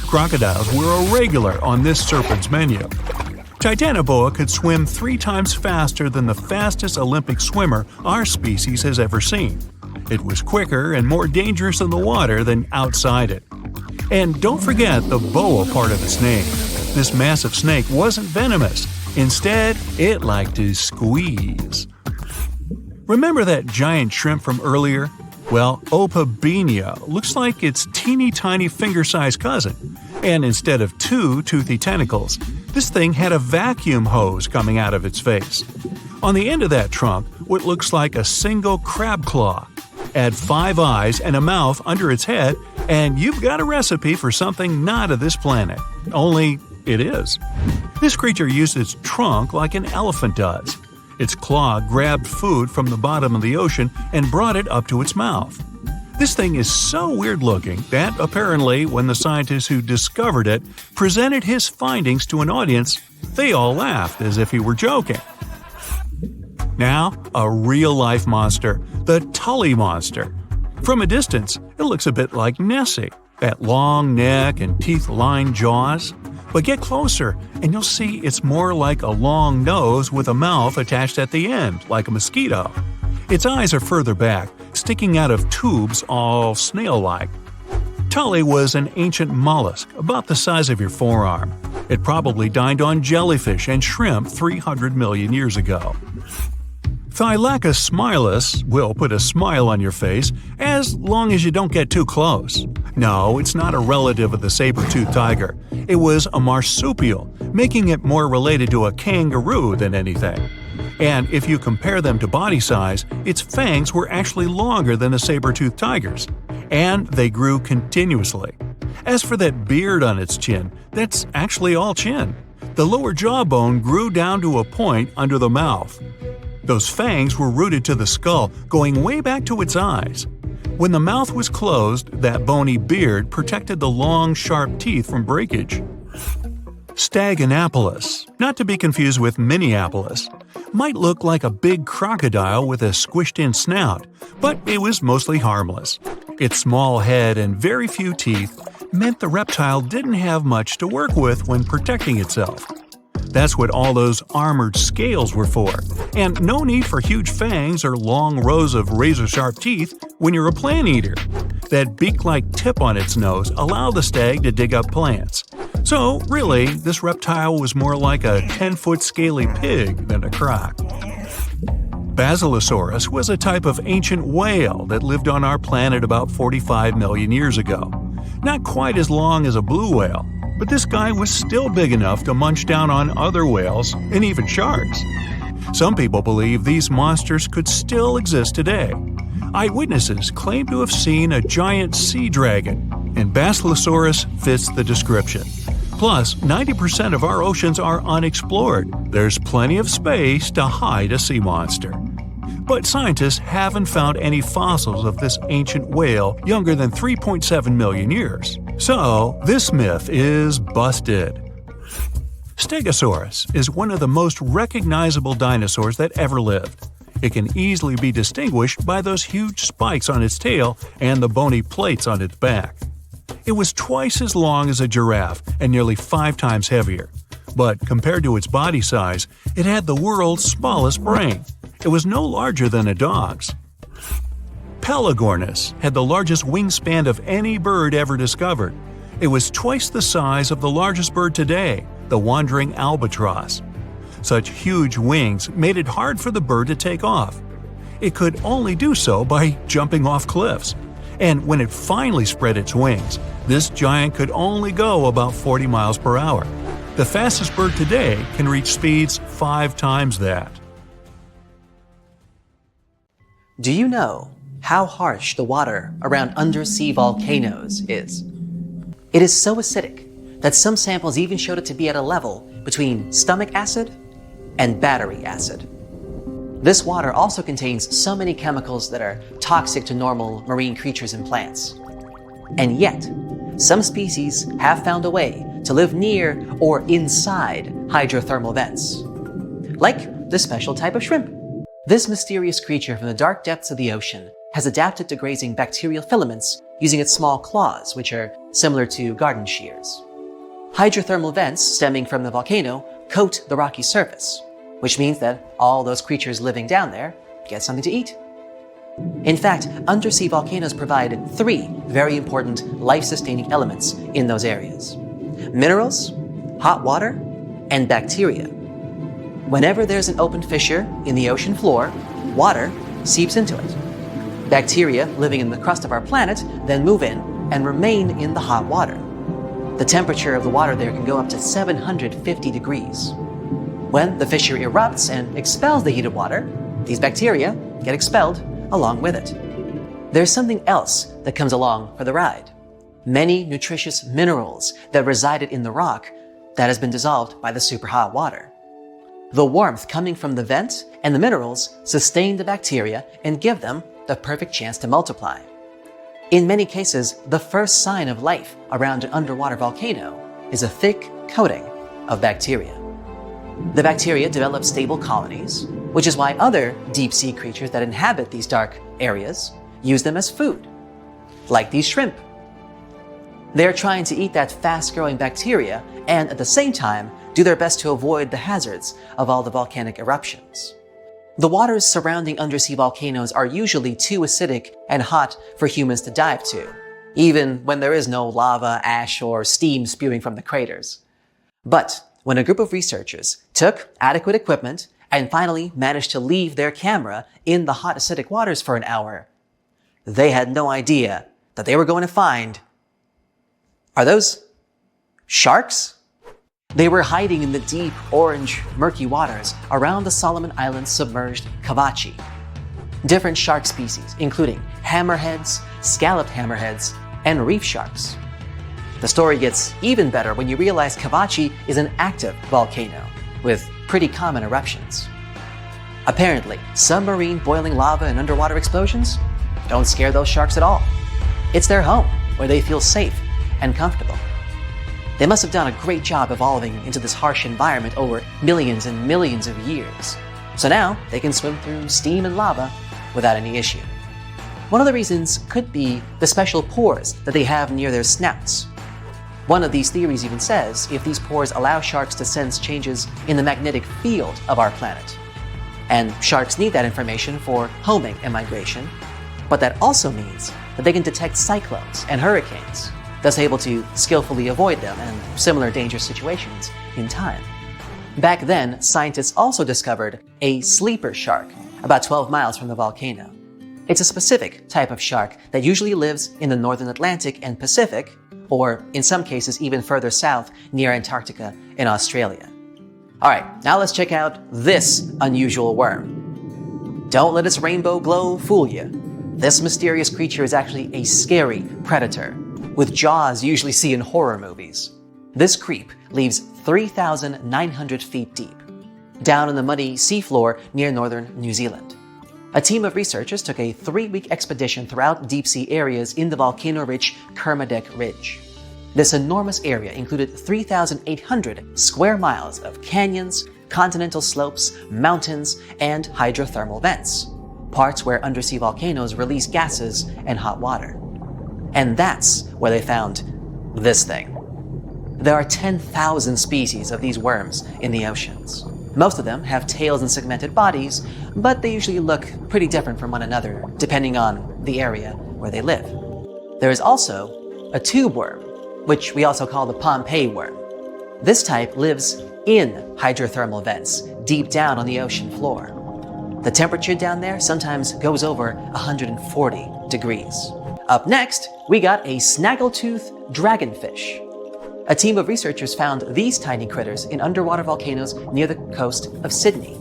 Crocodiles were a regular on this serpent's menu. Titanoboa could swim 3 times faster than the fastest Olympic swimmer our species has ever seen. It was quicker and more dangerous in the water than outside it. And don't forget the boa part of its name. This massive snake wasn't venomous. Instead, it liked to squeeze. Remember that giant shrimp from earlier? Well, Opabinia looks like its teeny-tiny finger-sized cousin. And instead of 2 toothy tentacles, this thing had a vacuum hose coming out of its face. On the end of that trunk, what looks like a single crab claw. Add 5 eyes and a mouth under its head, and you've got a recipe for something not of this planet. Only it is. This creature used its trunk like an elephant does. Its claw grabbed food from the bottom of the ocean and brought it up to its mouth. This thing is so weird-looking that, apparently, when the scientists who discovered it presented his findings to an audience, they all laughed as if he were joking. Now, a real-life monster, the Tully monster. From a distance, it looks a bit like Nessie, that long neck and teeth-lined jaws. But get closer, and you'll see it's more like a long nose with a mouth attached at the end, like a mosquito. Its eyes are further back, sticking out of tubes all snail-like. Tully was an ancient mollusk, about the size of your forearm. It probably dined on jellyfish and shrimp 300 million years ago. Thylacus smilus will put a smile on your face as long as you don't get too close. No, it's not a relative of the saber-toothed tiger. It was a marsupial, making it more related to a kangaroo than anything. And if you compare them to body size, its fangs were actually longer than a saber-toothed tiger's. And they grew continuously. As for that beard on its chin, that's actually all chin. The lower jawbone grew down to a point under the mouth. Those fangs were rooted to the skull, going way back to its eyes. When the mouth was closed, that bony beard protected the long, sharp teeth from breakage. Staganapolis, not to be confused with Minneapolis. might look like a big crocodile with a squished-in snout, but it was mostly harmless. Its small head and very few teeth meant the reptile didn't have much to work with when protecting itself. That's what all those armored scales were for, and no need for huge fangs or long rows of razor-sharp teeth when you're a plant eater. That beak-like tip on its nose allowed the stag to dig up plants. So, really, this reptile was more like a 10-foot scaly pig than a croc. Basilosaurus was a type of ancient whale that lived on our planet about 45 million years ago. Not quite as long as a blue whale, but this guy was still big enough to munch down on other whales and even sharks. Some people believe these monsters could still exist today. Eyewitnesses claim to have seen a giant sea dragon, and Basilosaurus fits the description. Plus, 90% of our oceans are unexplored. There's plenty of space to hide a sea monster. But scientists haven't found any fossils of this ancient whale younger than 3.7 million years. So, this myth is busted. Stegosaurus is one of the most recognizable dinosaurs that ever lived. It can easily be distinguished by those huge spikes on its tail and the bony plates on its back. It was twice as long as a giraffe and nearly 5 times heavier. But compared to its body size, it had the world's smallest brain. It was no larger than a dog's. Pelagornis had the largest wingspan of any bird ever discovered. It was twice the size of the largest bird today, the wandering albatross. Such huge wings made it hard for the bird to take off. It could only do so by jumping off cliffs. And when it finally spread its wings, this giant could only go about 40 miles per hour. The fastest bird today can reach speeds 5 times that. Do you know how harsh the water around undersea volcanoes is? It is so acidic that some samples even showed it to be at a level between stomach acid and battery acid. This water also contains so many chemicals that are toxic to normal marine creatures and plants. And yet, some species have found a way to live near or inside hydrothermal vents, like this special type of shrimp. This mysterious creature from the dark depths of the ocean has adapted to grazing bacterial filaments using its small claws, which are similar to garden shears. Hydrothermal vents stemming from the volcano coat the rocky surface, which means that all those creatures living down there get something to eat. In fact, undersea volcanoes provide 3 very important life-sustaining elements in those areas: minerals, hot water, and bacteria. Whenever there's an open fissure in the ocean floor, water seeps into it. Bacteria living in the crust of our planet then move in and remain in the hot water. The temperature of the water there can go up to 750 degrees. When the fissure erupts and expels the heated water, these bacteria get expelled along with it. There's something else that comes along for the ride: many nutritious minerals that resided in the rock that has been dissolved by the superhot water. The warmth coming from the vent and the minerals sustain the bacteria and give them the perfect chance to multiply. In many cases, the first sign of life around an underwater volcano is a thick coating of bacteria. The bacteria develop stable colonies, which is why other deep-sea creatures that inhabit these dark areas use them as food, like these shrimp. They're trying to eat that fast-growing bacteria and at the same time do their best to avoid the hazards of all the volcanic eruptions. The waters surrounding undersea volcanoes are usually too acidic and hot for humans to dive to, even when there is no lava, ash, or steam spewing from the craters. But when a group of researchers took adequate equipment and finally managed to leave their camera in the hot acidic waters for an hour, they had no idea that they were going to find... Are those sharks? They were hiding in the deep, orange, murky waters around the Solomon Islands submerged Cavachi. Different shark species, including hammerheads, scalloped hammerheads, and reef sharks. The story gets even better when you realize Cavachi is an active volcano with pretty common eruptions. Apparently, submarine boiling lava and underwater explosions don't scare those sharks at all. It's their home, where they feel safe and comfortable. They must have done a great job evolving into this harsh environment over millions and millions of years. So now they can swim through steam and lava without any issue. One of the reasons could be the special pores that they have near their snouts. One of these theories even says if these pores allow sharks to sense changes in the magnetic field of our planet. And sharks need that information for homing and migration, but that also means that they can detect cyclones and hurricanes, thus able to skillfully avoid them and similar dangerous situations in time. Back then, scientists also discovered a sleeper shark about 12 miles from the volcano. It's a specific type of shark that usually lives in the northern Atlantic and Pacific, or in some cases even further south near Antarctica and Australia. Alright, now let's check out this unusual worm. Don't let its rainbow glow fool you. This mysterious creature is actually a scary predator, with jaws usually seen in horror movies. This creep lives 3,900 feet deep, down on the muddy seafloor near northern New Zealand. A team of researchers took a 3-week expedition throughout deep-sea areas in the volcano-rich Kermadec Ridge. This enormous area included 3,800 square miles of canyons, continental slopes, mountains, and hydrothermal vents, parts where undersea volcanoes release gases and hot water. And that's where they found this thing. There are 10,000 species of these worms in the oceans. Most of them have tails and segmented bodies, but they usually look pretty different from one another depending on the area where they live. There is also a tube worm, which we also call the Pompeii worm. This type lives in hydrothermal vents deep down on the ocean floor. The temperature down there sometimes goes over 140 degrees. Up next, we got a snaggletooth dragonfish. A team of researchers found these tiny critters in underwater volcanoes near the coast of Sydney.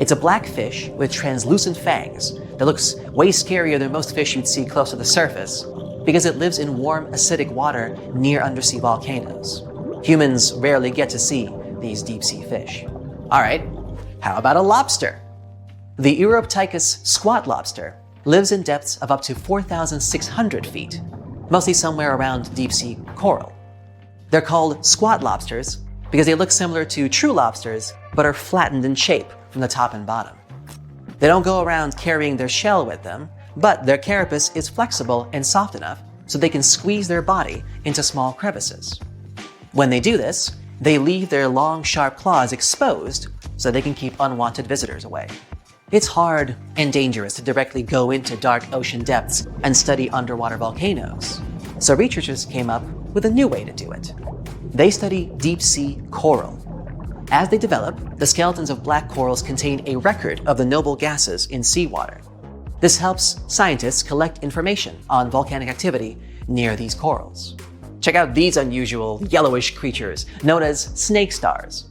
It's a black fish with translucent fangs that looks way scarier than most fish you'd see close to the surface because it lives in warm, acidic water near undersea volcanoes. Humans rarely get to see these deep-sea fish. Alright, how about a lobster? The Uroptychus squat lobster lives in depths of up to 4,600 feet, mostly somewhere around deep-sea coral. They're called squat lobsters because they look similar to true lobsters but are flattened in shape from the top and bottom. They don't go around carrying their shell with them, but their carapace is flexible and soft enough so they can squeeze their body into small crevices. When they do this, they leave their long, sharp claws exposed so they can keep unwanted visitors away. It's hard and dangerous to directly go into dark ocean depths and study underwater volcanoes, so researchers came up with a new way to do it. They study deep-sea coral. As they develop, the skeletons of black corals contain a record of the noble gases in seawater. This helps scientists collect information on volcanic activity near these corals. Check out these unusual yellowish creatures known as snake stars.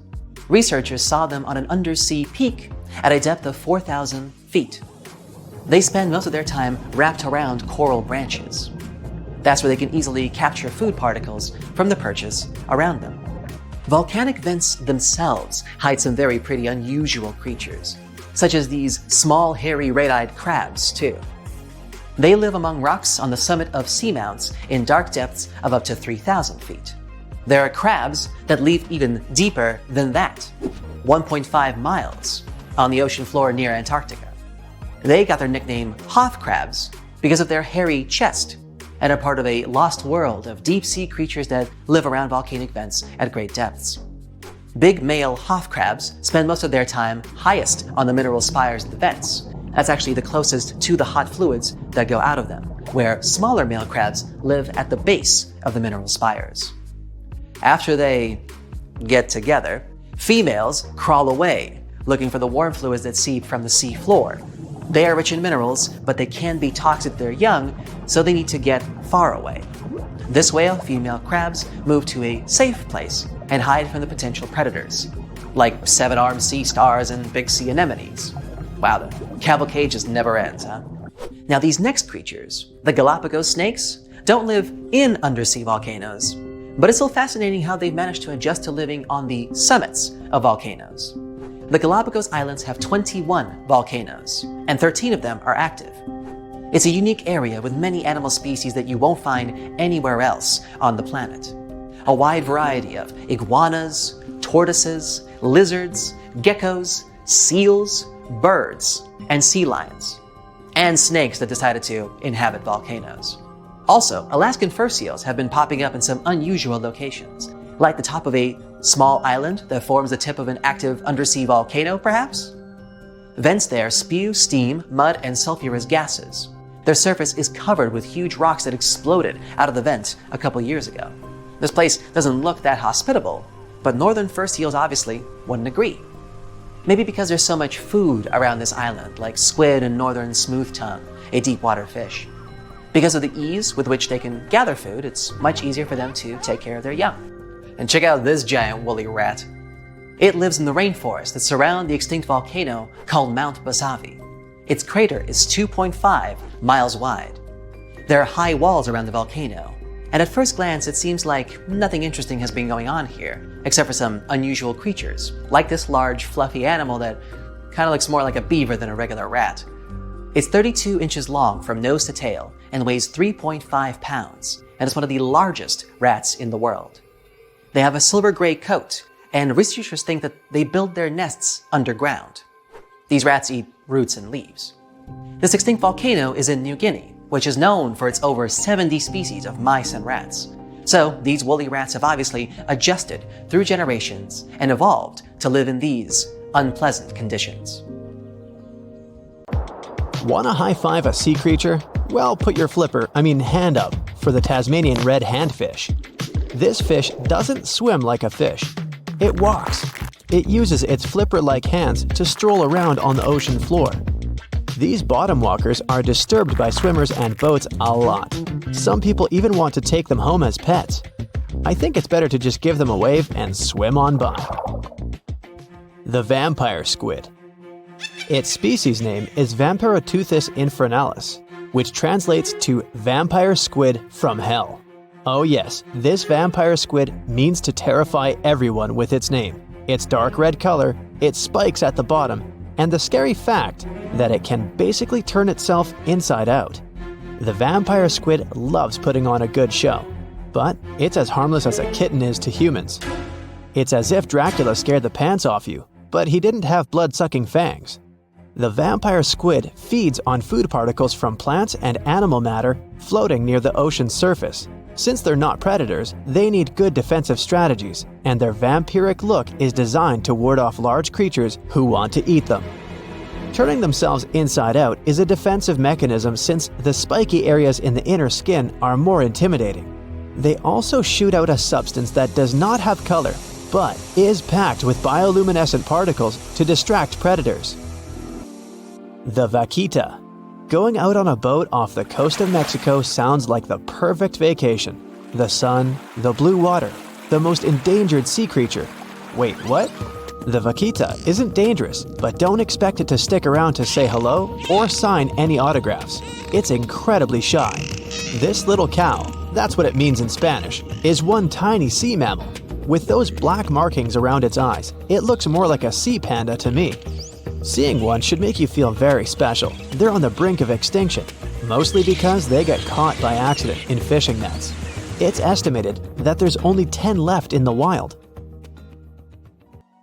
Researchers saw them on an undersea peak at a depth of 4,000 feet. They spend most of their time wrapped around coral branches. That's where they can easily capture food particles from the perches around them. Volcanic vents themselves hide some very pretty unusual creatures, such as these small hairy red-eyed crabs too. They live among rocks on the summit of seamounts in dark depths of up to 3,000 feet. There are crabs that live even deeper than that, 1.5 miles, on the ocean floor near Antarctica. They got their nickname Hoth crabs because of their hairy chest and are part of a lost world of deep-sea creatures that live around volcanic vents at great depths. Big male Hoth crabs spend most of their time highest on the mineral spires of the vents. That's actually the closest to the hot fluids that go out of them, where smaller male crabs live at the base of the mineral spires. After they get together, females crawl away, looking for the warm fluids that seep from the sea floor. They are rich in minerals, but they can be toxic to their young, so they need to get far away. This way, female crabs move to a safe place and hide from the potential predators, like seven-armed sea stars and big sea anemones. Wow, the cavalcade just never ends, huh? Now these next creatures, the Galapagos snakes, don't live in undersea volcanoes, but it's still fascinating how they've managed to adjust to living on the summits of volcanoes. The Galapagos Islands have 21 volcanoes, and 13 of them are active. It's a unique area with many animal species that you won't find anywhere else on the planet. A wide variety of iguanas, tortoises, lizards, geckos, seals, birds, and sea lions, and snakes that decided to inhabit volcanoes. Also, Alaskan fur seals have been popping up in some unusual locations, like the top of a small island that forms the tip of an active undersea volcano, perhaps? Vents there spew steam, mud, and sulfurous gases. Their surface is covered with huge rocks that exploded out of the vent a couple years ago. This place doesn't look that hospitable, but northern fur seals obviously wouldn't agree. Maybe because there's so much food around this island, like squid and northern smooth tongue, a deep water fish. Because of the ease with which they can gather food, it's much easier for them to take care of their young. And check out this giant woolly rat. It lives in the rainforest that surround the extinct volcano called Mount Basavi. Its crater is 2.5 miles wide. There are high walls around the volcano, and at first glance it seems like nothing interesting has been going on here, except for some unusual creatures, like this large fluffy animal that kind of looks more like a beaver than a regular rat. It's 32 inches long from nose to tail and weighs 3.5 pounds, and is one of the largest rats in the world. They have a silver-gray coat, and researchers think that they build their nests underground. These rats eat roots and leaves. This extinct volcano is in New Guinea, which is known for its over 70 species of mice and rats. So these woolly rats have obviously adjusted through generations and evolved to live in these unpleasant conditions. Wanna high-five a sea creature? Well, put your hand up for the Tasmanian red handfish. This fish doesn't swim like a fish. It walks. It uses its flipper-like hands to stroll around on the ocean floor. These bottom walkers are disturbed by swimmers and boats a lot. Some people even want to take them home as pets. I think it's better to just give them a wave and swim on by. The vampire squid. Its species name is Vampiroteuthis infernalis, which translates to vampire squid from hell. Oh yes, this vampire squid means to terrify everyone with its name, its dark red color, its spikes at the bottom, and the scary fact that it can basically turn itself inside out. The vampire squid loves putting on a good show, but it's as harmless as a kitten is to humans. It's as if Dracula scared the pants off you, but he didn't have blood-sucking fangs. The vampire squid feeds on food particles from plants and animal matter floating near the ocean's surface. Since they're not predators, they need good defensive strategies, and their vampiric look is designed to ward off large creatures who want to eat them. Turning themselves inside out is a defensive mechanism since the spiky areas in the inner skin are more intimidating. They also shoot out a substance that does not have color, but is packed with bioluminescent particles to distract predators. The vaquita. Going out on a boat off the coast of Mexico sounds like the perfect vacation. The sun, the blue water, the most endangered sea creature. Wait, what? The vaquita isn't dangerous, but don't expect it to stick around to say hello or sign any autographs. It's incredibly shy. This little cow, that's what it means in Spanish, is one tiny sea mammal. With those black markings around its eyes, it looks more like a sea panda to me. Seeing one should make you feel very special. They're on the brink of extinction, mostly because they got caught by accident in fishing nets. It's estimated that there's only 10 left in the wild.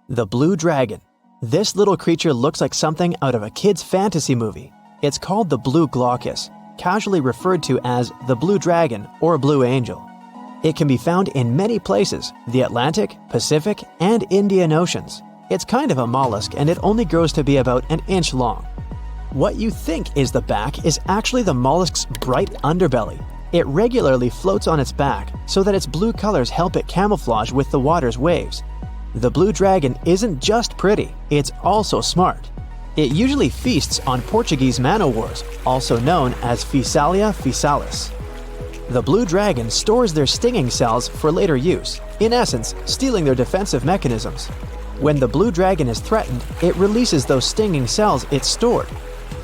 The blue dragon. This little creature looks like something out of a kid's fantasy movie. It's called the blue glaucus, casually referred to as the blue dragon or blue angel. It can be found in many places, the Atlantic, Pacific, and Indian Oceans. It's kind of a mollusk and it only grows to be about an inch long. What you think is the back is actually the mollusk's bright underbelly. It regularly floats on its back so that its blue colors help it camouflage with the water's waves. The blue dragon isn't just pretty, it's also smart. It usually feasts on Portuguese man-o'-wars, also known as Physalia physalis. The blue dragon stores their stinging cells for later use, in essence, stealing their defensive mechanisms. When the blue dragon is threatened, it releases those stinging cells it stored,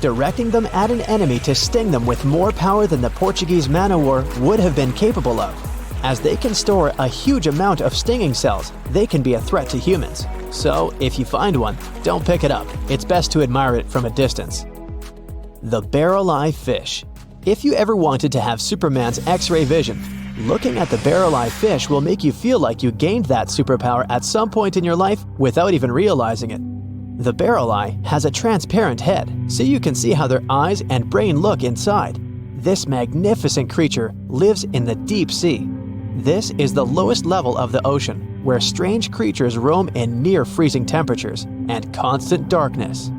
directing them at an enemy to sting them with more power than the Portuguese man-o'-war would have been capable of. As they can store a huge amount of stinging cells, they can be a threat to humans. So, if you find one, don't pick it up. It's best to admire it from a distance. The barrel-eye fish. If you ever wanted to have Superman's X-ray vision, looking at the barrel-eye fish will make you feel like you gained that superpower at some point in your life without even realizing it. The barrel eye has a transparent head, so you can see how their eyes and brain look inside. This magnificent creature lives in the deep sea. This is the lowest level of the ocean, where strange creatures roam in near-freezing temperatures and constant darkness.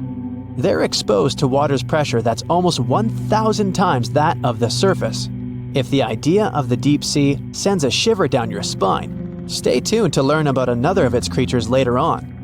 They're exposed to water's pressure that's almost 1,000 times that of the surface. If the idea of the deep sea sends a shiver down your spine, stay tuned to learn about another of its creatures later on.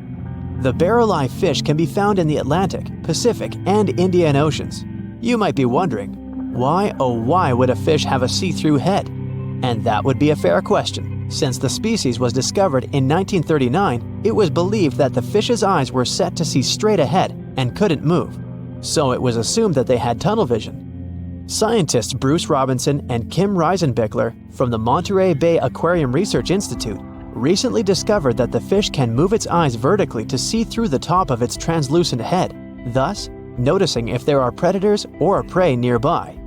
The barrel-eye fish can be found in the Atlantic, Pacific, and Indian Oceans. You might be wondering, why oh why would a fish have a see-through head? And that would be a fair question. Since the species was discovered in 1939, it was believed that the fish's eyes were set to see straight ahead and couldn't move, so it was assumed that they had tunnel vision. Scientists Bruce Robinson and Kim Reisenbichler from the Monterey Bay Aquarium Research Institute recently discovered that the fish can move its eyes vertically to see through the top of its translucent head, thus noticing if there are predators or prey nearby.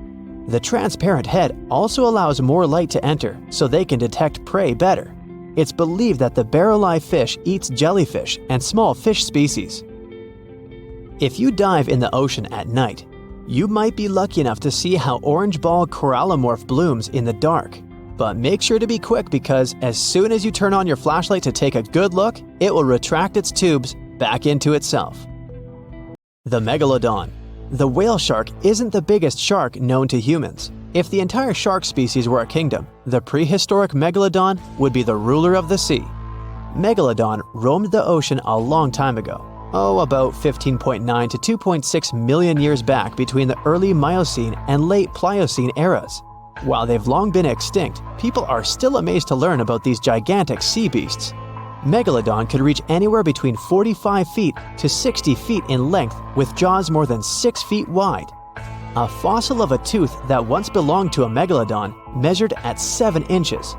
The transparent head also allows more light to enter so they can detect prey better. It's believed that the barrel-eye fish eats jellyfish and small fish species. If you dive in the ocean at night, you might be lucky enough to see how orange ball corallomorph blooms in the dark. But make sure to be quick because as soon as you turn on your flashlight to take a good look, it will retract its tubes back into itself. The megalodon. The whale shark isn't the biggest shark known to humans. If the entire shark species were a kingdom, the prehistoric megalodon would be the ruler of the sea. Megalodon roamed the ocean a long time ago. About 15.9 to 2.6 million years back between the early Miocene and late Pliocene eras. While they've long been extinct, people are still amazed to learn about these gigantic sea beasts. Megalodon could reach anywhere between 45 feet to 60 feet in length with jaws more than 6 feet wide. A fossil of a tooth that once belonged to a megalodon measured at 7 inches.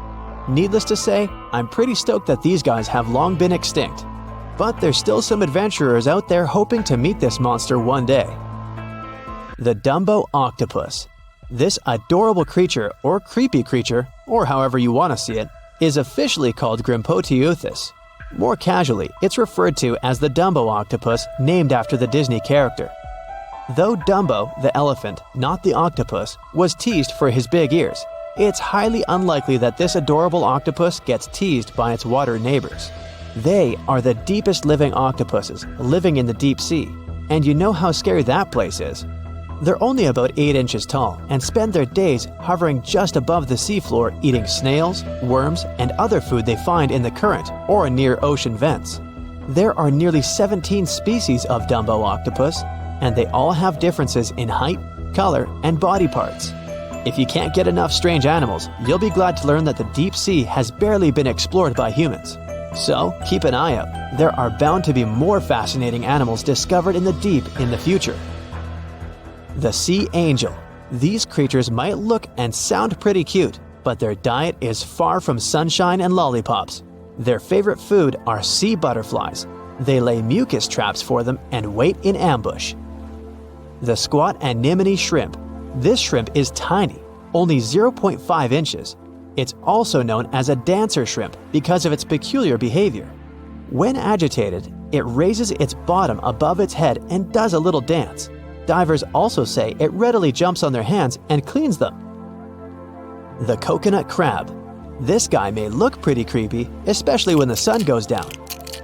Needless to say, I'm pretty stoked that these guys have long been extinct. But there's still some adventurers out there hoping to meet this monster one day. The Dumbo octopus. This adorable creature, or creepy creature, or however you want to see it, is officially called Grimpoteuthis. More casually, it's referred to as the Dumbo octopus, named after the Disney character. Though Dumbo, the elephant, not the octopus, was teased for his big ears, it's highly unlikely that this adorable octopus gets teased by its water neighbors. They are the deepest living octopuses, living in the deep sea, and you know how scary that place is. They're only about 8 inches tall and spend their days hovering just above the seafloor eating snails, worms, and other food they find in the current or near ocean vents. There are nearly 17 species of Dumbo octopus, and they all have differences in height, color, and body parts. If you can't get enough strange animals, you'll be glad to learn that the deep sea has barely been explored by humans. So keep an eye out. There are bound to be more fascinating animals discovered in the deep in the future. The sea angel. These creatures might look and sound pretty cute, but their diet is far from sunshine and lollipops. Their favorite food are sea butterflies. They lay mucus traps for them and wait in ambush. The squat anemone shrimp. This shrimp is tiny, only 0.5 inches. It's also known as a dancer shrimp because of its peculiar behavior. When agitated, it raises its bottom above its head and does a little dance. Divers also say it readily jumps on their hands and cleans them. The coconut crab. This guy may look pretty creepy, especially when the sun goes down.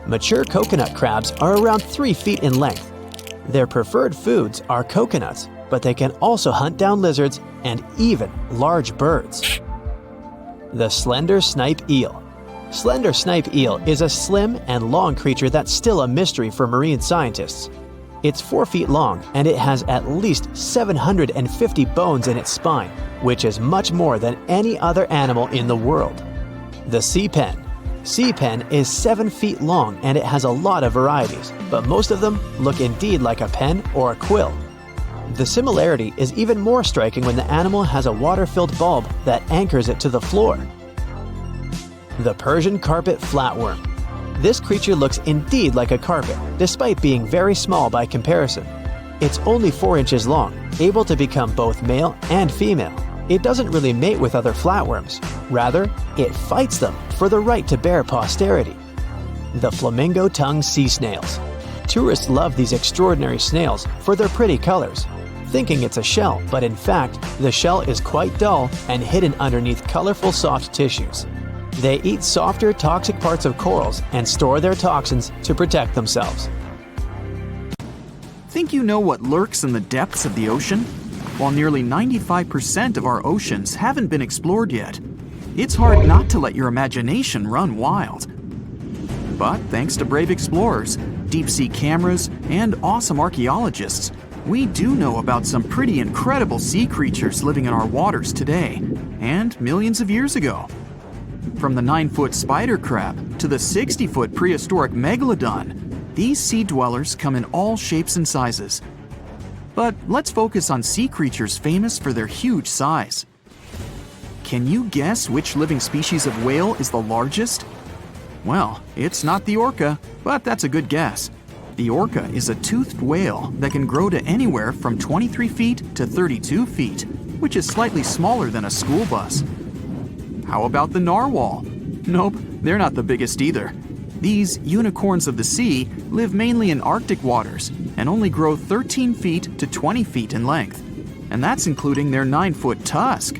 Mature coconut crabs are around 3 feet in length. Their preferred foods are coconuts, but they can also hunt down lizards and even large birds. The slender snipe eel. Slender snipe eel is a slim and long creature that's still a mystery for marine scientists. It's 4 feet long and it has at least 750 bones in its spine, which is much more than any other animal in the world. The sea pen. Sea pen is 7 feet long and it has a lot of varieties, but most of them look indeed like a pen or a quill. The similarity is even more striking when the animal has a water-filled bulb that anchors it to the floor. The Persian carpet flatworm. This creature looks indeed like a carpet, despite being very small by comparison. It's only 4 inches long, able to become both male and female. It doesn't really mate with other flatworms. Rather, it fights them for the right to bear posterity. The flamingo-tongued sea snails. Tourists love these extraordinary snails for their pretty colors, thinking it's a shell, but in fact, the shell is quite dull and hidden underneath colorful soft tissues. They eat softer, toxic parts of corals and store their toxins to protect themselves. Think you know what lurks in the depths of the ocean? While nearly 95% of our oceans haven't been explored yet, it's hard not to let your imagination run wild. But thanks to brave explorers, deep-sea cameras, and awesome archaeologists, we do know about some pretty incredible sea creatures living in our waters today, and millions of years ago. From the 9-foot spider crab to the 60-foot prehistoric megalodon, these sea dwellers come in all shapes and sizes. But let's focus on sea creatures famous for their huge size. Can you guess which living species of whale is the largest? Well, it's not the orca, but that's a good guess. The orca is a toothed whale that can grow to anywhere from 23 feet to 32 feet, which is slightly smaller than a school bus. How about the narwhal? Nope, they're not the biggest either. These unicorns of the sea live mainly in Arctic waters and only grow 13 feet to 20 feet in length, and that's including their 9-foot tusk.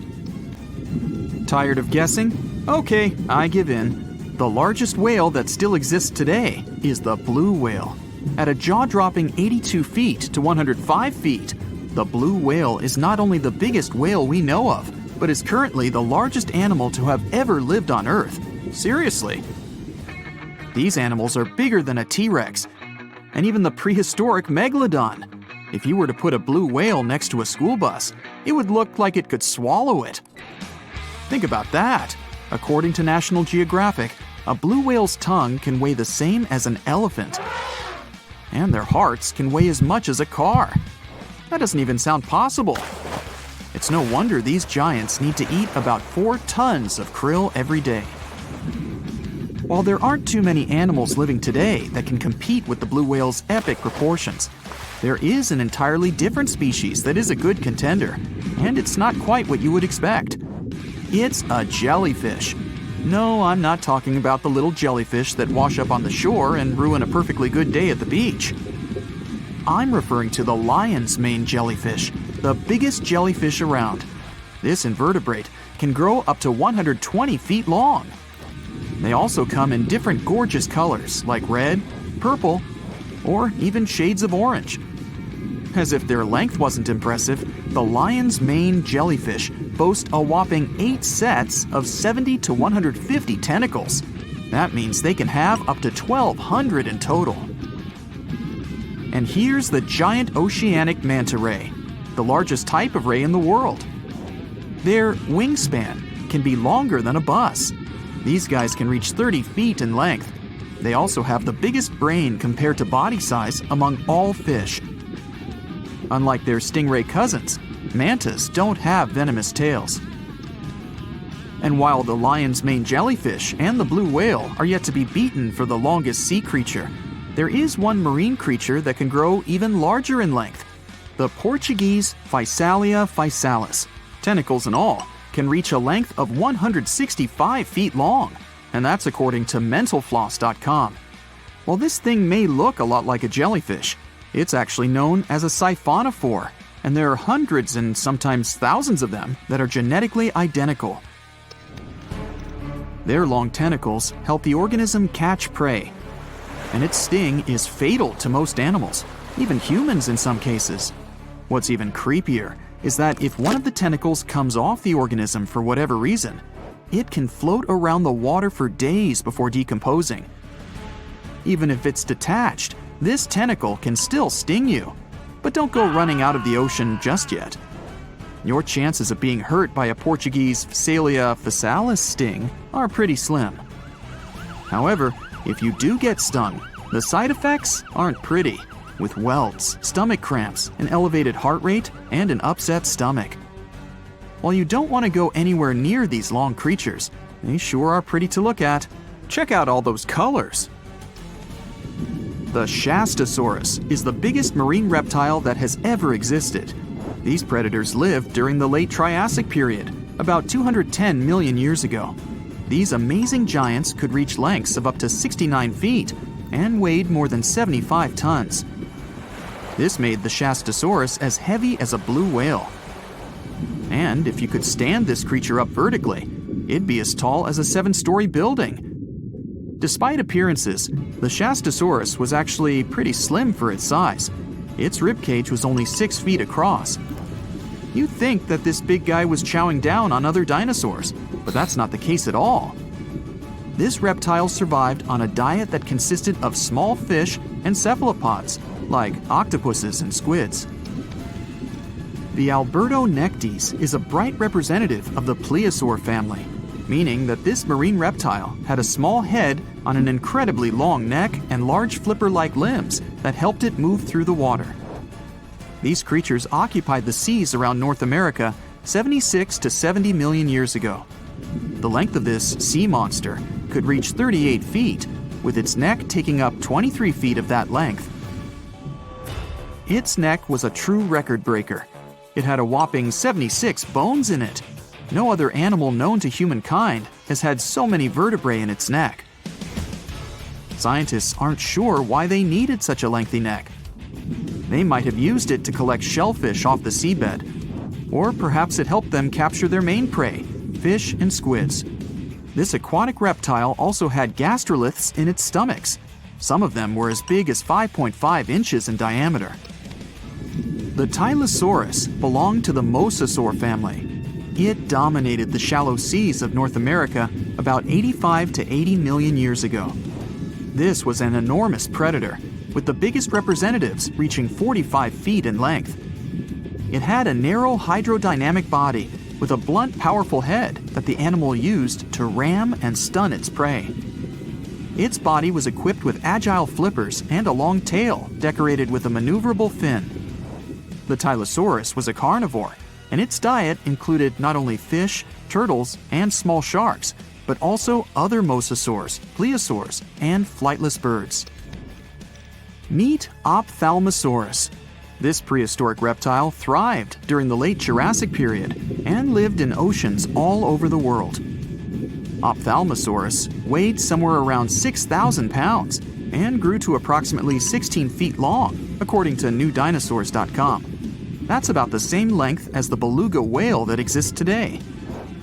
Tired of guessing? Okay, I give in. The largest whale that still exists today is the blue whale. At a jaw-dropping 82 feet to 105 feet, the blue whale is not only the biggest whale we know of, but is currently the largest animal to have ever lived on Earth. Seriously. These animals are bigger than a T-Rex, and even the prehistoric megalodon. If you were to put a blue whale next to a school bus, it would look like it could swallow it. Think about that. According to National Geographic, a blue whale's tongue can weigh the same as an elephant. And their hearts can weigh as much as a car. That doesn't even sound possible. It's no wonder these giants need to eat about 4 tons of krill every day. While there aren't too many animals living today that can compete with the blue whale's epic proportions, there is an entirely different species that is a good contender, and it's not quite what you would expect. It's a jellyfish. No, I'm not talking about the little jellyfish that wash up on the shore and ruin a perfectly good day at the beach. I'm referring to the lion's mane jellyfish, the biggest jellyfish around. This invertebrate can grow up to 120 feet long. They also come in different gorgeous colors like red, purple, or even shades of orange. As if their length wasn't impressive, the lion's mane jellyfish boast a whopping 8 sets of 70 to 150 tentacles. That means they can have up to 1,200 in total. And here's the giant oceanic manta ray, the largest type of ray in the world. Their wingspan can be longer than a bus. These guys can reach 30 feet in length. They also have the biggest brain compared to body size among all fish. Unlike their stingray cousins, mantas don't have venomous tails. And while the lion's mane jellyfish and the blue whale are yet to be beaten for the longest sea creature, there is one marine creature that can grow even larger in length. The Portuguese Physalia physalis, tentacles and all, can reach a length of 165 feet long, and that's according to mentalfloss.com. While this thing may look a lot like a jellyfish, it's actually known as a siphonophore, and there are hundreds and sometimes thousands of them that are genetically identical. Their long tentacles help the organism catch prey, and its sting is fatal to most animals, even humans in some cases. What's even creepier is that if one of the tentacles comes off the organism for whatever reason, it can float around the water for days before decomposing. Even if it's detached, this tentacle can still sting you. But don't go running out of the ocean just yet. Your chances of being hurt by a Portuguese Physalia physalis sting are pretty slim. However, if you do get stung, the side effects aren't pretty, with welts, stomach cramps, an elevated heart rate, and an upset stomach. While you don't want to go anywhere near these long creatures, they sure are pretty to look at. Check out all those colors. The Shastasaurus is the biggest marine reptile that has ever existed. These predators lived during the late Triassic period, about 210 million years ago. These amazing giants could reach lengths of up to 69 feet, and weighed more than 75 tons. This made the Shastosaurus as heavy as a blue whale. And if you could stand this creature up vertically, it'd be as tall as a 7-story building. Despite appearances, the Shastosaurus was actually pretty slim for its size. Its ribcage was only 6 feet across. You'd think that this big guy was chowing down on other dinosaurs, but that's not the case at all. This reptile survived on a diet that consisted of small fish and cephalopods, like octopuses and squids. The Albertonectes is a bright representative of the plesiosaur family, meaning that this marine reptile had a small head on an incredibly long neck and large flipper-like limbs that helped it move through the water. These creatures occupied the seas around North America 76 to 70 million years ago. The length of this sea monster could reach 38 feet, with its neck taking up 23 feet of that length. Its neck was a true record breaker. It had a whopping 76 bones in it. No other animal known to humankind has had so many vertebrae in its neck. Scientists aren't sure why they needed such a lengthy neck. They might have used it to collect shellfish off the seabed, or perhaps it helped them capture their main prey, fish and squids. This aquatic reptile also had gastroliths in its stomachs. Some of them were as big as 5.5 inches in diameter. The Tylosaurus belonged to the Mosasaur family. It dominated the shallow seas of North America about 85 to 80 million years ago. This was an enormous predator, with the biggest representatives reaching 45 feet in length. It had a narrow hydrodynamic body with a blunt, powerful head that the animal used to ram and stun its prey. Its body was equipped with agile flippers and a long tail decorated with a maneuverable fin. The Tylosaurus was a carnivore, and its diet included not only fish, turtles, and small sharks, but also other mosasaurs, plesiosaurs, and flightless birds. Meet Ophthalmosaurus. This prehistoric reptile thrived during the late Jurassic period and lived in oceans all over the world. Ophthalmosaurus weighed somewhere around 6,000 pounds and grew to approximately 16 feet long, according to newdinosaurs.com. That's about the same length as the beluga whale that exists today.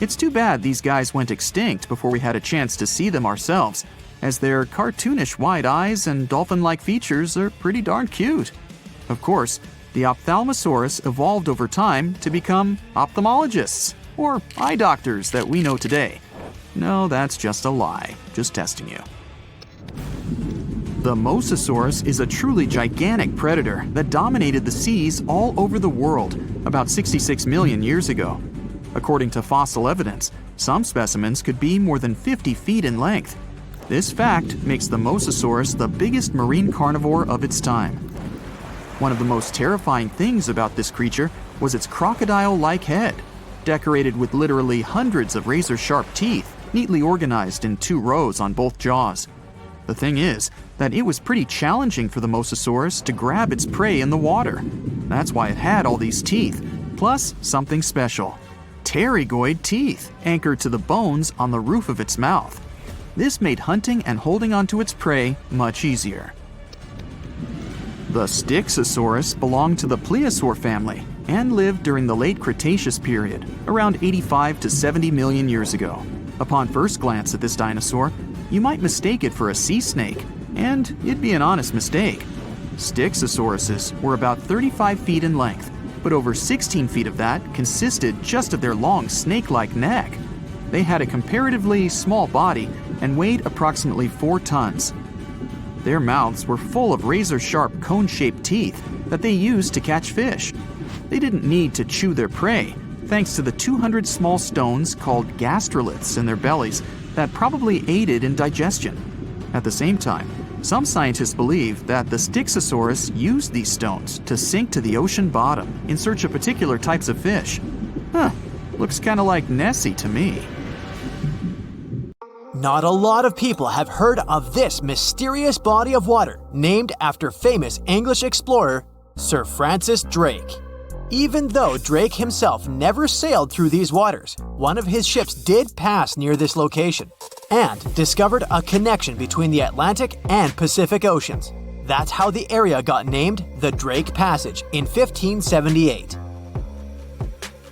It's too bad these guys went extinct before we had a chance to see them ourselves, as their cartoonish wide eyes and dolphin-like features are pretty darn cute. Of course, the Ophthalmosaurus evolved over time to become ophthalmologists, or eye doctors that we know today. No, that's just a lie. Just testing you. The Mosasaurus is a truly gigantic predator that dominated the seas all over the world about 66 million years ago. According to fossil evidence, some specimens could be more than 50 feet in length. This fact makes the Mosasaurus the biggest marine carnivore of its time. One of the most terrifying things about this creature was its crocodile-like head, decorated with literally hundreds of razor-sharp teeth, neatly organized in 2 rows on both jaws. The thing is that it was pretty challenging for the Mosasaurus to grab its prey in the water. That's why it had all these teeth, plus something special: pterygoid teeth anchored to the bones on the roof of its mouth. This made hunting and holding onto its prey much easier. The Styxosaurus belonged to the plesiosaur family and lived during the late Cretaceous period, around 85 to 70 million years ago. Upon first glance at this dinosaur, you might mistake it for a sea snake, and it'd be an honest mistake. Styxosauruses were about 35 feet in length, but over 16 feet of that consisted just of their long snake-like neck. They had a comparatively small body and weighed approximately 4 tons. Their mouths were full of razor-sharp cone-shaped teeth that they used to catch fish. They didn't need to chew their prey, thanks to the 200 small stones called gastroliths in their bellies that probably aided in digestion. At the same time, some scientists believe that the Styxosaurus used these stones to sink to the ocean bottom in search of particular types of fish. Looks kinda like Nessie to me. Not a lot of people have heard of this mysterious body of water named after famous English explorer Sir Francis Drake. Even though Drake himself never sailed through these waters, one of his ships did pass near this location. and discovered a connection between the Atlantic and Pacific Oceans. That's how the area got named the Drake Passage in 1578.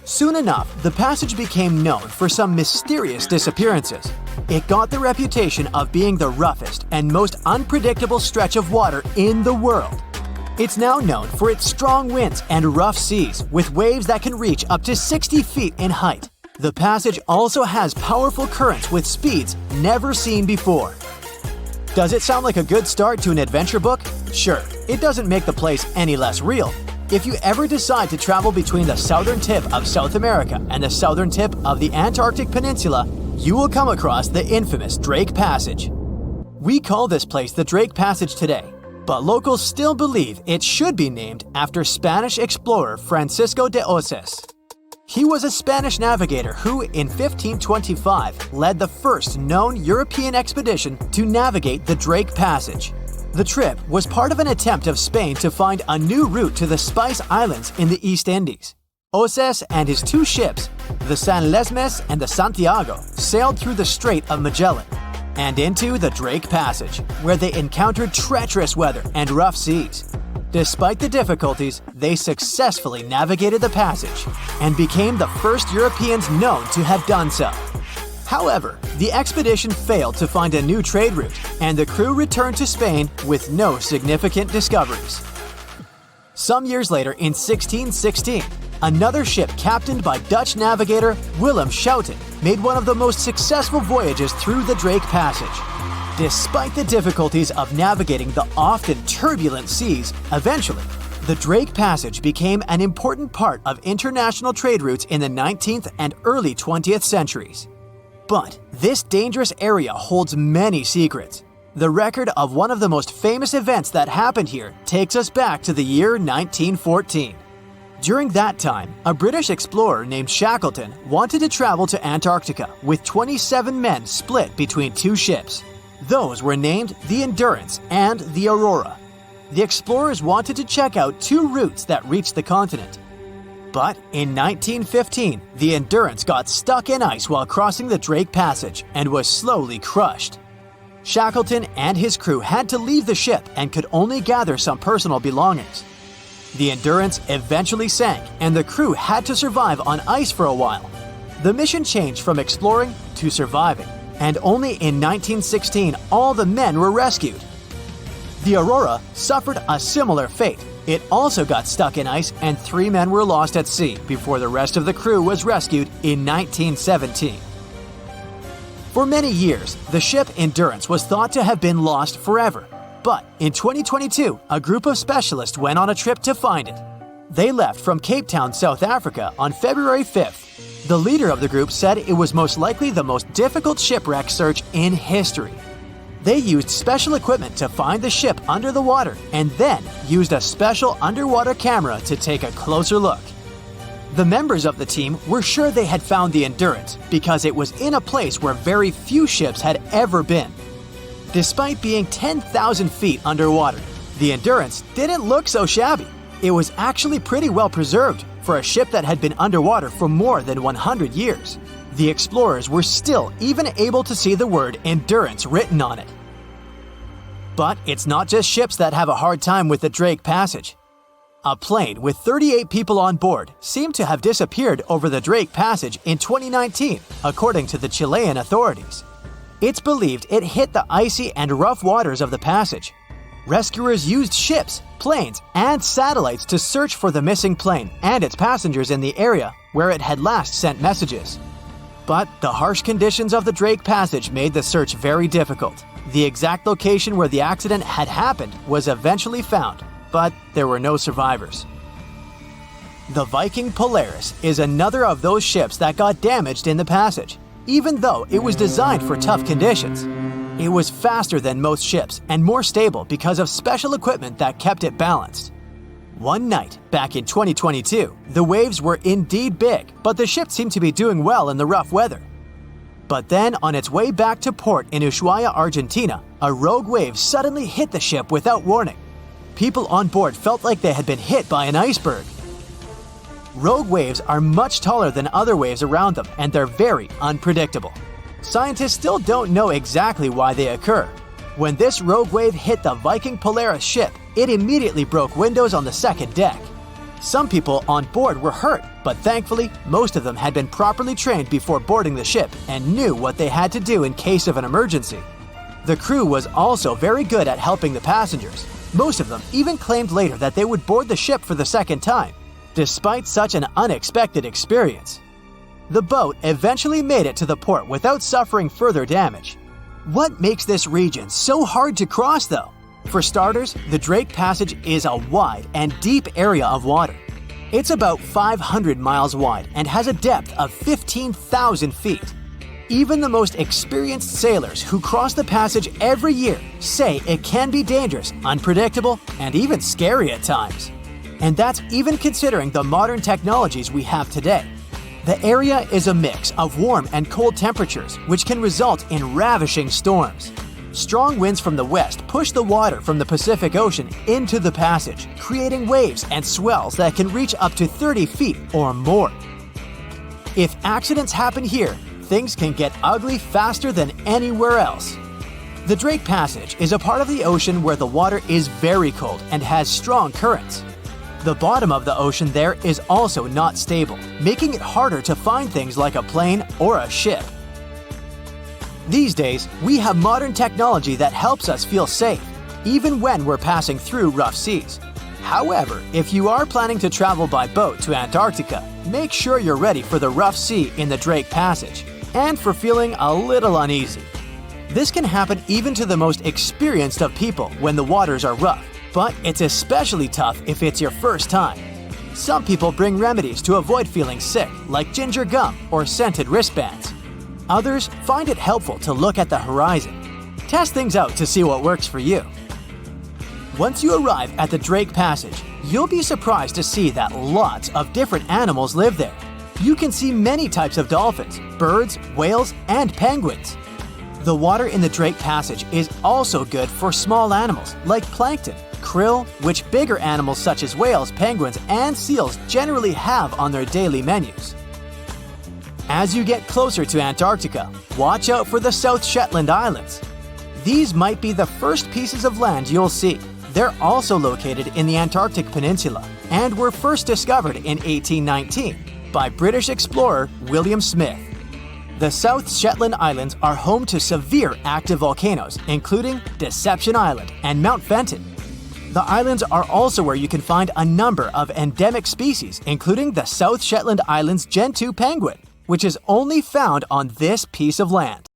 Soon enough, the passage became known for some mysterious disappearances. It got the reputation of being the roughest and most unpredictable stretch of water in the world. It's now known for its strong winds and rough seas, with waves that can reach up to 60 feet in height. The passage also has powerful currents with speeds never seen before. Does it sound like a good start to an adventure book? Sure, it doesn't make the place any less real. If you ever decide to travel between the southern tip of South America and the southern tip of the Antarctic Peninsula, you will come across the infamous Drake Passage. We call this place the Drake Passage today, but locals still believe it should be named after Spanish explorer Francisco de Oces. He was a Spanish navigator who, in 1525, led the first known European expedition to navigate the Drake Passage. The trip was part of an attempt of Spain to find a new route to the Spice Islands in the East Indies. Oces and his two ships, the San Lesmes and the Santiago, sailed through the Strait of Magellan and into the Drake Passage, where they encountered treacherous weather and rough seas. Despite the difficulties, they successfully navigated the passage and became the first Europeans known to have done so. However, the expedition failed to find a new trade route, and the crew returned to Spain with no significant discoveries. Some years later, in 1616, another ship captained by Dutch navigator Willem Schouten made one of the most successful voyages through the Drake Passage. Despite the difficulties of navigating the often turbulent seas, eventually, the Drake Passage became an important part of international trade routes in the 19th and early 20th centuries. But this dangerous area holds many secrets. The record of one of the most famous events that happened here takes us back to the year 1914. During that time, a British explorer named Shackleton wanted to travel to Antarctica with 27 men split between two ships. Those were named the Endurance and the Aurora. The explorers wanted to check out two routes that reached the continent. But in 1915, the Endurance got stuck in ice while crossing the Drake Passage and was slowly crushed. Shackleton and his crew had to leave the ship and could only gather some personal belongings. The Endurance eventually sank, and the crew had to survive on ice for a while. The mission changed from exploring to surviving, and only in 1916 all the men were rescued. The Aurora suffered a similar fate. It also got stuck in ice, and 3 men were lost at sea before the rest of the crew was rescued in 1917. For many years, the ship Endurance was thought to have been lost forever. But in 2022, a group of specialists went on a trip to find it. They left from Cape Town, South Africa on February 5th. The leader of the group said it was most likely the most difficult shipwreck search in history. They used special equipment to find the ship under the water and then used a special underwater camera to take a closer look. The members of the team were sure they had found the Endurance because it was in a place where very few ships had ever been. Despite being 10,000 feet underwater, the Endurance didn't look so shabby. It was actually pretty well preserved for a ship that had been underwater for more than 100 years. The explorers were still even able to see the word Endurance written on it. But it's not just ships that have a hard time with the Drake Passage. A plane with 38 people on board seemed to have disappeared over the Drake Passage in 2019, according to the Chilean authorities. It's believed it hit the icy and rough waters of the passage. Rescuers used ships, planes, and satellites to search for the missing plane and its passengers in the area where it had last sent messages. But the harsh conditions of the Drake Passage made the search very difficult. The exact location where the accident had happened was eventually found, but there were no survivors. The Viking Polaris is another of those ships that got damaged in the passage, even though it was designed for tough conditions. It was faster than most ships and more stable because of special equipment that kept it balanced. One night, back in 2022, the waves were indeed big, but the ship seemed to be doing well in the rough weather. But then, on its way back to port in Ushuaia, Argentina, a rogue wave suddenly hit the ship without warning. People on board felt like they had been hit by an iceberg. Rogue waves are much taller than other waves around them, and they're very unpredictable. Scientists still don't know exactly why they occur. When this rogue wave hit the Viking Polaris ship, it immediately broke windows on the second deck. Some people on board were hurt, but thankfully, most of them had been properly trained before boarding the ship and knew what they had to do in case of an emergency. The crew was also very good at helping the passengers. Most of them even claimed later that they would board the ship for the second time, despite such an unexpected experience. The boat eventually made it to the port without suffering further damage. What makes this region so hard to cross, though? For starters, the Drake Passage is a wide and deep area of water. It's about 500 miles wide and has a depth of 15,000 feet. Even the most experienced sailors who cross the passage every year say it can be dangerous, unpredictable, and even scary at times. And that's even considering the modern technologies we have today. The area is a mix of warm and cold temperatures, which can result in ravishing storms. Strong winds from the west push the water from the Pacific Ocean into the passage, creating waves and swells that can reach up to 30 feet or more. If accidents happen here, things can get ugly faster than anywhere else. The Drake Passage is a part of the ocean where the water is very cold and has strong currents. The bottom of the ocean there is also not stable, making it harder to find things like a plane or a ship. These days, we have modern technology that helps us feel safe, even when we're passing through rough seas. However, if you are planning to travel by boat to Antarctica, make sure you're ready for the rough sea in the Drake Passage, and for feeling a little uneasy. This can happen even to the most experienced of people when the waters are rough, but it's especially tough if it's your first time. Some people bring remedies to avoid feeling sick, like ginger gum or scented wristbands. Others find it helpful to look at the horizon. Test things out to see what works for you. Once you arrive at the Drake Passage, you'll be surprised to see that lots of different animals live there. You can see many types of dolphins, birds, whales, and penguins. The water in the Drake Passage is also good for small animals like plankton, krill, which bigger animals such as whales, penguins, and seals generally have on their daily menus. As you get closer to Antarctica, watch out for the South Shetland Islands. These might be the first pieces of land you'll see. They're also located in the Antarctic Peninsula and were first discovered in 1819 by British explorer William Smith. The South Shetland Islands are home to severe active volcanoes, including Deception Island and Mount Fenton. The islands are also where you can find a number of endemic species, including the South Shetland Islands Gentoo penguin, which is only found on this piece of land.